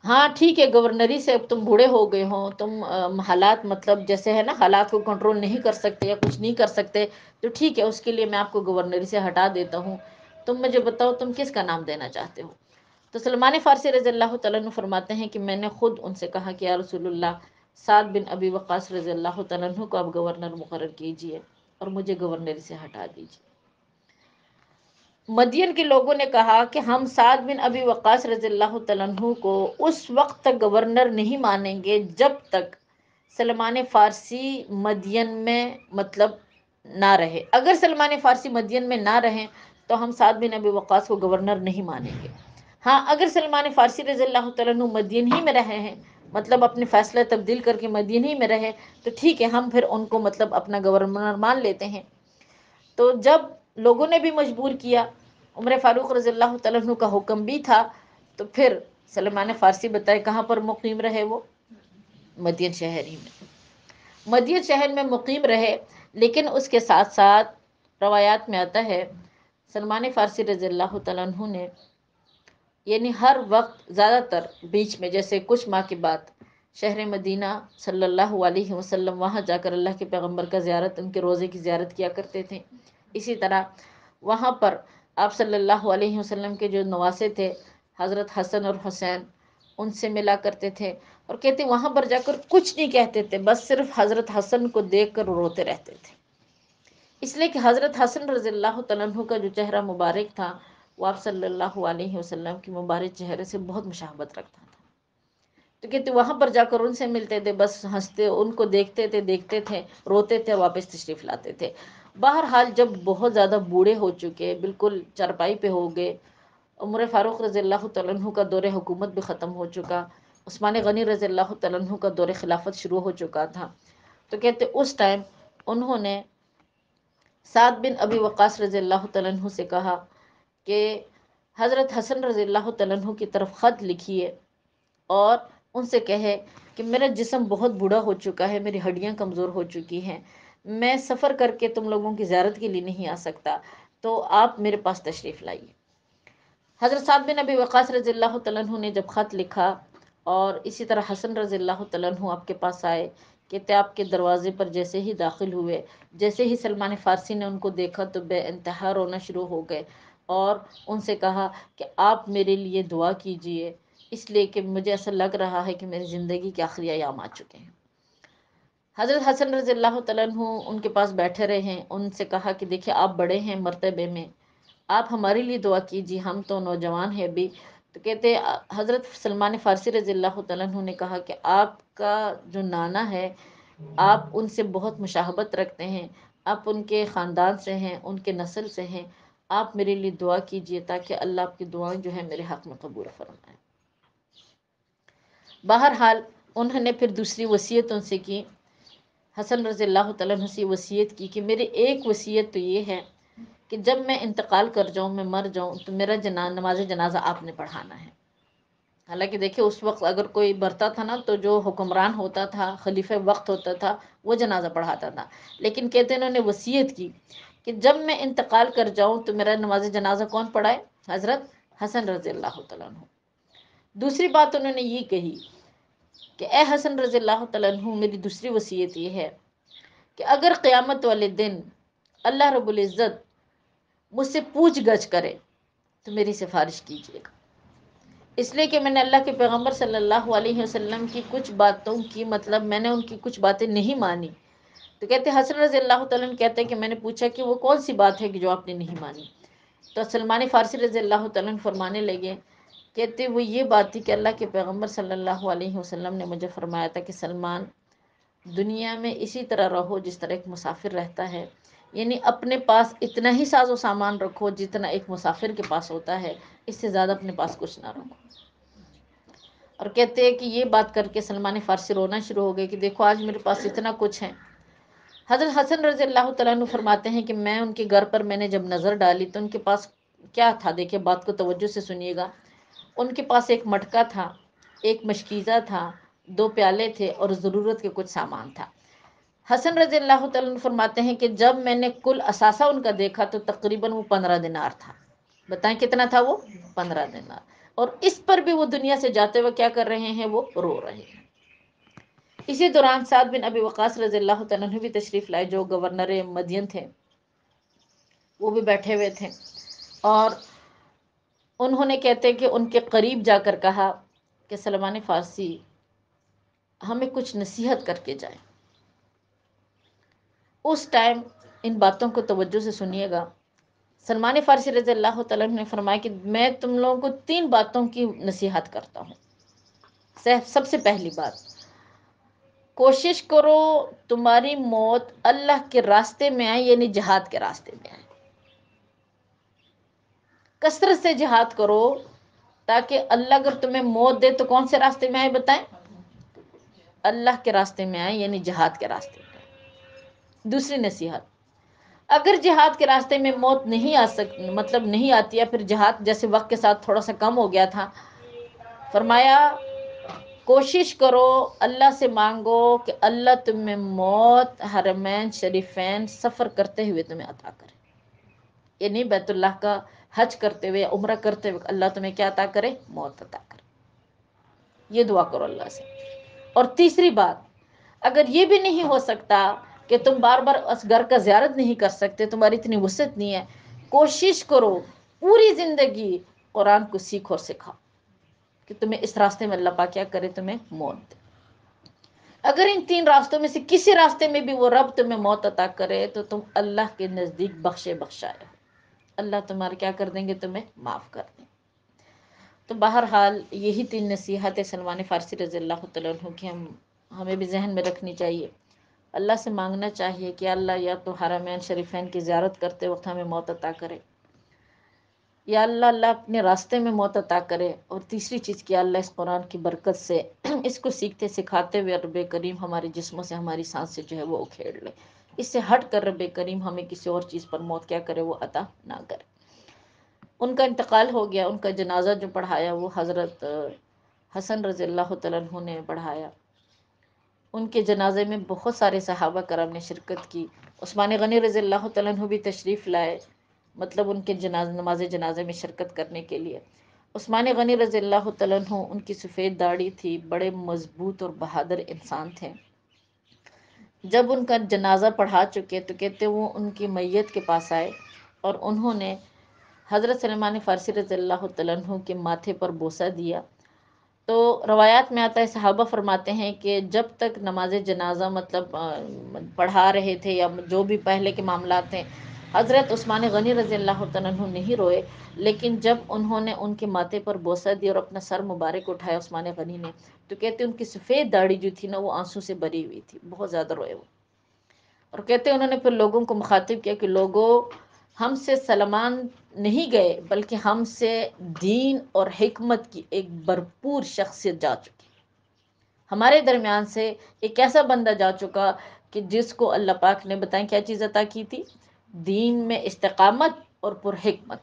ہاں ٹھیک ہے، گورنری سے اب تم بوڑھے ہو گئے ہو، تم حالات مطلب جیسے ہے نا، حالات کو کنٹرول نہیں کر سکتے یا کچھ نہیں کر سکتے، تو ٹھیک ہے، اس کے لیے میں آپ کو گورنری سے ہٹا دیتا ہوں، تم مجھے بتاؤ تم کس کا نام دینا چاہتے ہو؟ تو سلمان فارسی رضی اللہ تعالیٰ عنہ فرماتے ہیں کہ میں نے خود ان سے کہا کہ یا رسول اللہ، سعد بن ابی وقاص رضی اللہ تعالیٰ عنہ کو آپ گورنر مقرر کیجئے اور مجھے گورنری سے ہٹا دیجئے۔ مدین کے لوگوں نے کہا کہ ہم سعد بن ابی وقاص رضی اللہ تعالیٰ عنہ کو اس وقت تک گورنر نہیں مانیں گے جب تک سلمان فارسی مدین میں مطلب نہ رہے۔ اگر سلمان فارسی مدین میں نہ رہیں تو ہم سعد بن ابی وقاص کو گورنر نہیں مانیں گے۔ ہاں اگر سلمان فارسی رضی اللہ تعالیٰ عنہ مدین ہی میں رہے ہیں، مطلب اپنے فیصلہ تبدیل کر کے مدین ہی میں رہے، تو ٹھیک ہے، ہم پھر ان کو مطلب اپنا گورنر مان لیتے ہیں۔ تو جب لوگوں نے بھی مجبور کیا، عمر فاروق رضی اللہ تعالیٰ عنہ کا حکم بھی تھا، تو پھر سلمان فارسی بتائے کہاں پر مقیم رہے وہ؟ مدین شہر ہی میں، مدین شہر میں مقیم رہے۔ لیکن اس کے ساتھ ساتھ روایات میں آتا ہے سلمان فارسی رضی اللہ تعالیٰ عنہ نے یعنی ہر وقت زیادہ تر بیچ میں جیسے کچھ ماہ کے بعد شہر مدینہ صلی اللہ علیہ وسلم وہاں جا کر اللہ کے پیغمبر کا زیارت، ان کے روزے کی زیارت کیا کرتے تھے۔ اسی طرح وہاں پر آپ صلی اللہ علیہ وسلم کے جو نواسے تھے حضرت حسن اور حسین، ان سے ملا کرتے تھے، اور کہتے وہاں پر جا کر کچھ نہیں کہتے تھے، بس صرف حضرت حسن کو دیکھ کر روتے رہتے تھے، اس لیے کہ حضرت حسن رضی اللہ تعالیٰ عنہ کا جو چہرہ مبارک تھا وہ آپ صلی اللہ علیہ وسلم کی مبارک چہرے سے بہت مشابہت رکھتا تھا۔ تو کہتے وہاں پر جا کر ان سے ملتے تھے، بس ہنستے، ان کو دیکھتے تھے، روتے تھے، واپس تشریف لاتے تھے۔ بہرحال جب بہت زیادہ بوڑھے ہو چکے، بالکل چارپائی پہ ہو گئے، عمر فاروق رضی اللہ تعالیٰ عنہ کا دور حکومت بھی ختم ہو چکا، عثمان غنی رضی اللہ تعالیٰ عنہ کا دور خلافت شروع ہو چکا تھا، تو کہتے اس ٹائم انہوں نے سعد بن ابی وقاص رضی اللہ تعالیٰ عنہ سے کہا کہ حضرت حسن رضی اللہ تعالیٰ عنہ کی طرف خط لکھیے اور ان سے کہے کہ میرا جسم بہت بوڑھا ہو چکا ہے، میری ہڈیاں کمزور ہو چکی ہیں، میں سفر کر کے تم لوگوں کی زیارت کے لیے نہیں آ سکتا، تو آپ میرے پاس تشریف لائیے۔ حضرت سعد بن ابی وقاص رضی اللہ تعالیٰ عنہ نے جب خط لکھا اور اسی طرح حسن رضی اللہ تعالیٰ عنہ آپ کے پاس آئے، کہتے آپ کے دروازے پر جیسے ہی داخل ہوئے، جیسے ہی سلمان فارسی نے ان کو دیکھا تو بے انتہا رونا شروع ہو گئے اور ان سے کہا کہ آپ میرے لیے دعا کیجئے، اس لیے کہ مجھے ایسا لگ رہا ہے کہ میری زندگی کے آخری ایام آ چکے ہیں۔ حضرت حسن رضی اللہ تعالیٰ عنہ ان کے پاس بیٹھے رہے ہیں، ان سے کہا کہ دیکھیں آپ بڑے ہیں مرتبے میں، آپ ہمارے لیے دعا کیجیے، ہم تو نوجوان ہیں ابھی۔ تو کہتے حضرت سلمان فارسی رضی اللہ تعالیٰ عنہ نے کہا کہ آپ کا جو نانا ہے، آپ ان سے بہت مشابہت رکھتے ہیں، آپ ان کے خاندان سے ہیں، ان کے نسل سے ہیں، آپ میرے لیے دعا کیجیے تاکہ اللہ آپ کی دعائیں جو ہے میرے حق میں قبول فرمائے۔ بہرحال انہوں نے پھر دوسری وصیت ان سے کی، حسن رضی اللہ تعالیٰ عنہ سے وصیت کی کہ میری ایک وصیت تو یہ ہے کہ جب میں انتقال کر جاؤں، میں مر جاؤں، تو میرا نماز جنازہ آپ نے پڑھانا ہے۔ حالانکہ دیکھیں اس وقت اگر کوئی برتا تھا نا، تو جو حکمران ہوتا تھا، خلیفہ وقت ہوتا تھا، وہ جنازہ پڑھاتا تھا، لیکن کہتے ہیں انہوں نے وصیت کی کہ جب میں انتقال کر جاؤں تو میرا نماز جنازہ کون پڑھائے؟ حضرت حسن رضی اللہ تعالیٰ عنہ۔ دوسری بات انہوں نے یہ کہی کہ اے حسن رضی اللہ تعالیٰ عنہ، میری دوسری وصیت یہ ہے کہ اگر قیامت والے دن اللہ رب العزت مجھ سے پوچھ گچھ کرے تو میری سفارش کیجیے گا، اس لیے کہ میں نے اللہ کے پیغمبر صلی اللہ علیہ وسلم کی کچھ باتوں کی مطلب میں نے ان کی کچھ باتیں نہیں مانی۔ تو کہتے حسن رضی اللہ تعالیٰ عنہ کہتے ہیں کہ میں نے پوچھا کہ وہ کون سی بات ہے کہ جو آپ نے نہیں مانی؟ تو سلمان فارسی رضی اللہ تعالیٰ عنہ فرمانے لگے، کہتے وہ یہ بات تھی کہ اللہ کے پیغمبر صلی اللہ علیہ وسلم نے مجھے فرمایا تھا کہ سلمان، دنیا میں اسی طرح رہو جس طرح ایک مسافر رہتا ہے، یعنی اپنے پاس اتنا ہی ساز و سامان رکھو جتنا ایک مسافر کے پاس ہوتا ہے، اس سے زیادہ اپنے پاس کچھ نہ رکھو۔ اور کہتے ہیں کہ یہ بات کر کے سلمان فارسی رونا شروع ہو گئے کہ دیکھو آج میرے پاس اتنا کچھ ہے۔ حضرت حسن رضی اللہ تعالیٰ عنہ فرماتے ہیں کہ میں ان کے گھر پر میں نے جب نظر ڈالی تو ان کے پاس کیا تھا، دیکھیں بات کو توجہ سے سنیے گا، ان کے پاس ایک مٹکا تھا، ایک مشکیزہ تھا، 2 پیالے تھے اور ضرورت کے کچھ سامان تھا۔ حسن رضی اللہ تعالیٰ عنہ فرماتے ہیں کہ جب میں نے کل اثاثہ ان کا دیکھا تو تقریباً وہ 15 دینار تھا۔ بتائیں کتنا تھا وہ؟ 15 دینار. اور اس پر بھی وہ دنیا سے جاتے ہوئے کیا کر رہے ہیں؟ وہ رو رہے ہیں. اسی دوران سعد بن ابی وقاص رضی اللہ تعالیٰ عنہ بھی تشریف لائے، جو گورنر مدین تھے، وہ بھی بیٹھے ہوئے تھے. اور انہوں نے کہتے کہ ان کے قریب جا کر کہا کہ سلمان فارسی ہمیں کچھ نصیحت کر کے جائیں. اس ٹائم ان باتوں کو توجہ سے سنیے گا. سلمان فارسی رضی اللہ تعالیٰ عنہ نے فرمایا کہ میں تم لوگوں کو 3 باتوں کی نصیحت کرتا ہوں. سب سے پہلی بات، کوشش کرو تمہاری موت اللہ کے راستے میں آئے، یعنی جہاد کے راستے میں آئے. کثرت سے جہاد کرو تاکہ اللہ اگر تمہیں موت دے تو کون سے راستے میں آئے بتائیں؟ اللہ کے راستے میں آئے، یعنی جہاد کے راستے میں آئے. دوسری نصیحت، اگر جہاد کے راستے میں موت نہیں مطلب نہیں آتی، یا پھر جہاد جیسے وقت کے ساتھ تھوڑا سا کم ہو گیا تھا، فرمایا کوشش کرو، اللہ سے مانگو کہ اللہ تمہیں موت حرمین شریفین سفر کرتے ہوئے تمہیں عطا کرے. یعنی بیت اللہ کا حج کرتے ہوئے، عمرہ کرتے ہوئے اللہ تمہیں کیا عطا کرے؟ موت عطا کرے. یہ دعا کرو اللہ سے. اور تیسری بات، اگر یہ بھی نہیں ہو سکتا کہ تم بار بار اس گھر کا زیارت نہیں کر سکتے، تمہاری اتنی وسعت نہیں ہے، کوشش کرو پوری زندگی قرآن کو سیکھو اور سکھاؤ کہ تمہیں اس راستے میں اللہ پاک کیا کرے؟ تمہیں موت دے. اگر ان 3 راستوں میں سے کسی راستے میں بھی وہ رب تمہیں موت عطا کرے تو تم اللہ کے نزدیک بخشائے ہو. اللہ تمہارا کیا کر دیں گے؟ تمہیں معاف کر دیں گے. تو بہرحال یہی 3 نصیحتیں سلمان فارسی رضی اللہ تعالیٰ عنہ کی ہمیں بھی ذہن میں رکھنی چاہیے. اللہ سے مانگنا چاہیے کہ اللہ یا تو حرمین شریفین کی زیارت کرتے وقت ہمیں موت عطا کرے، یا اللہ اپنے راستے میں موت عطا کرے. اور تیسری چیز کہ اللہ اس قرآن کی برکت سے اس کو سیکھتے سکھاتے ہوئے رب کریم ہمارے جسموں سے، ہماری سانس سے جو ہے وہ اکھیڑ لے. اس سے ہٹ کر رب کریم ہمیں کسی اور چیز پر موت کیا کرے؟ وہ عطا نہ کرے. ان کا انتقال ہو گیا. ان کا جنازہ جو پڑھایا وہ حضرت حسن رضی اللہ تعالیٰ عنہ نے پڑھایا. ان کے جنازے میں بہت سارے صحابہ کرام نے شرکت کی. عثمان غنی رضی اللہ تعالیٰ عنہ بھی تشریف لائے، مطلب ان کے نماز جنازے میں شرکت کرنے کے لیے. عثمان غنی رضی اللہ تعالیٰ عنہ، ان کی سفید داڑھی تھی، بڑے مضبوط اور بہادر انسان تھے. جب ان کا جنازہ پڑھا چکے تو کہتے وہ ان کی میت کے پاس آئے اور انہوں نے حضرت سلمان فارسی رضی اللہ تعالیٰ عنہ کے ماتھے پر بوسہ دیا. تو روایات میں آتا ہے، صحابہ فرماتے ہیں کہ جب تک نماز جنازہ مطلب پڑھا رہے تھے یا جو بھی پہلے کے معاملات ہیں، حضرت عثمان غنی رضی اللہ تعالیٰ عنہ نہیں روئے. لیکن جب انہوں نے ان کے ماتھے پر بوسہ دیا اور اپنا سر مبارک اٹھایا عثمان غنی نے، تو کہتے ان کی سفید داڑھی جو تھی نا وہ آنسو سے بری ہوئی تھی، بہت زیادہ روئے وہ. اور کہتے انہوں نے پھر لوگوں کو مخاطب کیا کہ لوگوں، ہم سے سلمان نہیں گئے بلکہ ہم سے دین اور حکمت کی ایک بھرپور شخصیت جا چکی. ہمارے درمیان سے ایک ایسا بندہ جا چکا کہ جس کو اللہ پاک نے بتائیں کیا چیز عطا کی تھی؟ دین میں استقامت اور پر حکمت.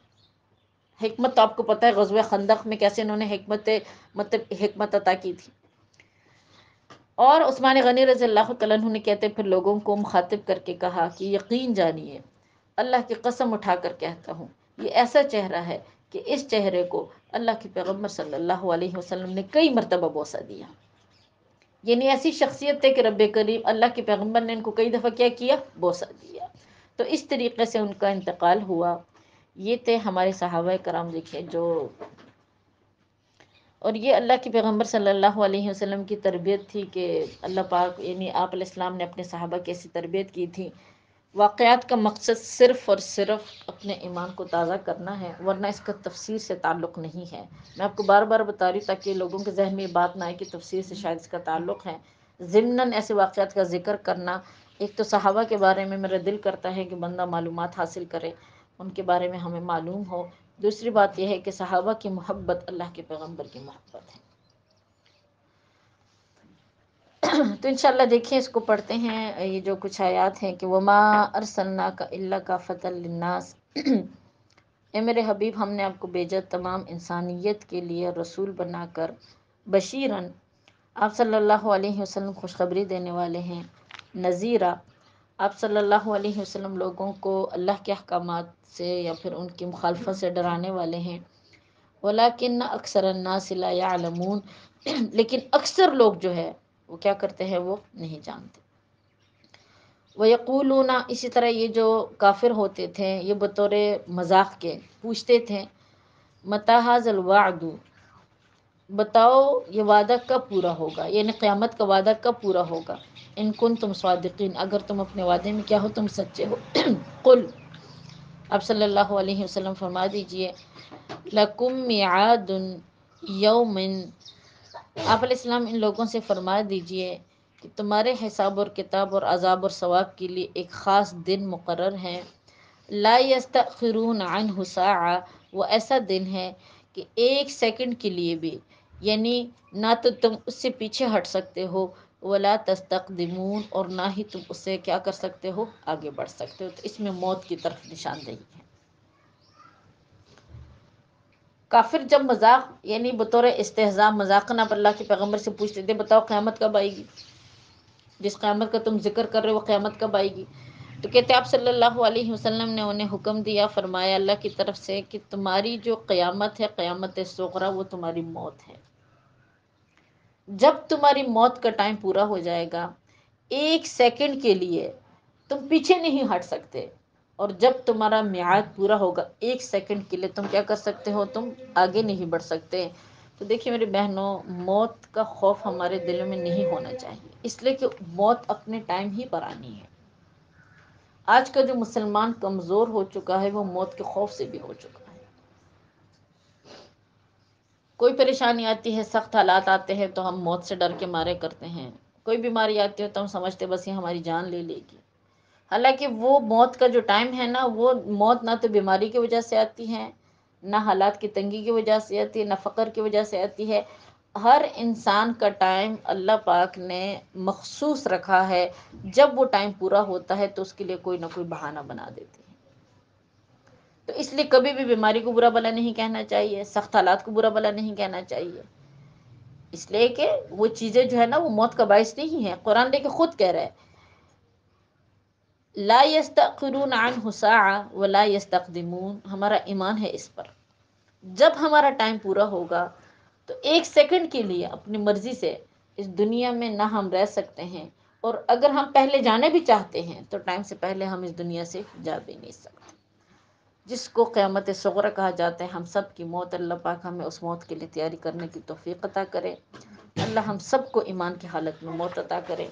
حکمت تو آپ کو پتہ ہے غزوہ خندق میں کیسے انہوں نے حکمت عطا کی تھی. اور عثمان غنی رضی اللہ تعالیٰ عنہ نے کہتے پھر لوگوں کو مخاطب کر کے کہا کہ یقین جانیے، اللہ کی قسم اٹھا کر کہتا ہوں، یہ ایسا چہرہ ہے کہ اس چہرے کو اللہ کے پیغمبر صلی اللہ علیہ وسلم نے کئی مرتبہ بوسہ دیا. یعنی ایسی شخصیت ہے کہ رب کریم اللہ کے پیغمبر نے ان کو کئی دفعہ کیا کیا؟ بوسہ دیا. تو اس طریقے سے ان کا انتقال ہوا. یہ تھے ہمارے صحابہ کرام. دیکھیں جو، اور یہ اللہ کے پیغمبر صلی اللہ علیہ وسلم کی تربیت تھی کہ اللہ پاک یعنی آپ علیہ السلام نے اپنے صحابہ کی ایسی تربیت کی تھی. واقعات کا مقصد صرف اور صرف اپنے ایمان کو تازہ کرنا ہے، ورنہ اس کا تفسیر سے تعلق نہیں ہے. میں آپ کو بار بار بتا رہی ہوں تاکہ لوگوں کے ذہن میں یہ بات نہ آئے کہ تفسیر سے شاید اس کا تعلق ہے. ضمناً ایسے واقعات کا ذکر کرنا، ایک تو صحابہ کے بارے میں میرا دل کرتا ہے کہ بندہ معلومات حاصل کرے، ان کے بارے میں ہمیں معلوم ہو. دوسری بات یہ ہے کہ صحابہ کی محبت اللہ کے پیغمبر کی محبت ہے. تو انشاءاللہ دیکھیں اس کو پڑھتے ہیں. یہ جو کچھ آیات ہیں کہ وما ارسلناک الا کافۃ للناس، اے میرے حبیب ہم نے آپ کو بھیجا تمام انسانیت کے لیے رسول بنا کر. بشیرن، آپ صلی اللہ علیہ وسلم خوشخبری دینے والے ہیں. نذیرہ، آپ صلی اللہ علیہ وسلم لوگوں کو اللہ کے احکامات سے یا پھر ان کی مخالفت سے ڈرانے والے ہیں، ولیکن اکثر الناس لا یعلمون، لیکن اکثر لوگ جو ہے وہ کیا کرتے ہیں، وہ نہیں جانتے۔ وَيَقُولُونَ، اسی طرح یہ جو کافر ہوتے تھے یہ بطور مذاق کے پوچھتے تھے، مَتَى هَذَا الْوَعْدُ، بتاؤ یہ وعدہ کب پورا ہوگا، یعنی قیامت کا وعدہ کب پورا ہوگا، ان کنتم صادقین، اگر تم اپنے وعدے میں کیا ہو، تم سچے ہو۔ قل، آپ صلی اللہ علیہ وسلم فرما دیجئے، لَكُم مِّيعَادٌ يَوْمٍ، آپ علیہ السلام ان لوگوں سے فرما دیجئے کہ تمہارے حساب اور کتاب اور عذاب اور ثواب کے لیے ایک خاص دن مقرر ہے، لا یستأخرون عنہ ساعہ، وہ ایسا دن ہے کہ ایک سیکنڈ کے لیے بھی، یعنی نہ تو تم اس سے پیچھے ہٹ سکتے ہو، ولا تستقدمون، اور نہ ہی تم اس سے کیا کر سکتے ہو، آگے بڑھ سکتے ہو۔ تو اس میں موت کی طرف نشاندہی ہے۔ کافر جب مذاق یعنی بطور استہزاء مذاقن آپ اللہ کے پیغمبر سے پوچھتے تھے، بتاؤ قیامت کب آئے گی، جس قیامت کا تم ذکر کر رہے ہو وہ قیامت کب آئے گی؟ تو کہتے آپ صلی اللہ علیہ وسلم نے انہیں حکم دیا، فرمایا اللہ کی طرف سے کہ تمہاری جو قیامت ہے، قیامت صغریٰ، وہ تمہاری موت ہے۔ جب تمہاری موت کا ٹائم پورا ہو جائے گا، ایک سیکنڈ کے لیے تم پیچھے نہیں ہٹ سکتے، اور جب تمہارا میعاد پورا ہوگا ایک سیکنڈ کے لیے تم کیا کر سکتے ہو، تم آگے نہیں بڑھ سکتے۔ تو دیکھیے میری بہنوں، موت کا خوف ہمارے دلوں میں نہیں ہونا چاہیے، اس لیے کہ موت اپنے ٹائم ہی پر آنی ہے۔ آج کا جو مسلمان کمزور ہو چکا ہے وہ موت کے خوف سے بھی ہو چکا ہے۔ کوئی پریشانی آتی ہے، سخت حالات آتے ہیں تو ہم موت سے ڈر کے مارے کرتے ہیں، کوئی بیماری آتی ہے تو ہم سمجھتے بس یہ ہماری جان لے لے گی، حالانکہ وہ موت کا جو ٹائم ہے نا، وہ موت نہ تو بیماری کی وجہ سے آتی ہے، نہ حالات کی تنگی کی وجہ سے آتی ہے، نہ فقر کی وجہ سے آتی ہے۔ ہر انسان کا ٹائم اللہ پاک نے مخصوص رکھا ہے، جب وہ ٹائم پورا ہوتا ہے تو اس کے لیے کوئی نہ کوئی بہانہ بنا دیتے ہیں۔ تو اس لیے کبھی بھی بیماری کو برا بھلا نہیں کہنا چاہیے، سخت حالات کو برا بھلا نہیں کہنا چاہیے، اس لیے کہ وہ چیزیں جو ہے نا وہ موت کا باعث نہیں ہے۔ قرآن دیکھے خود کہہ رہا ہے، لا یستأخرون عنہ ساعہ ولا یستقدمون، ہمارا ایمان ہے اس پر، جب ہمارا ٹائم پورا ہوگا تو ایک سیکنڈ کے لیے اپنی مرضی سے اس دنیا میں نہ ہم رہ سکتے ہیں، اور اگر ہم پہلے جانے بھی چاہتے ہیں تو ٹائم سے پہلے ہم اس دنیا سے جا بھی نہیں سکتے، جس کو قیامت صغریٰ کہا جاتا ہے۔ ہم سب کی موت، اللہ پاک ہمیں اس موت کے لیے تیاری کرنے کی توفیق عطا کرے، اللہ ہم سب کو ایمان کی حالت میں موت عطا کرے۔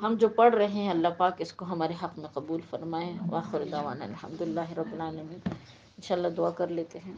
ہم جو پڑھ رہے ہیں اللہ پاک اس کو ہمارے حق میں قبول فرمائے۔ وآخر دعوانا الحمدللہ رب العالمین۔ انشاءاللہ دعا کر لیتے ہیں۔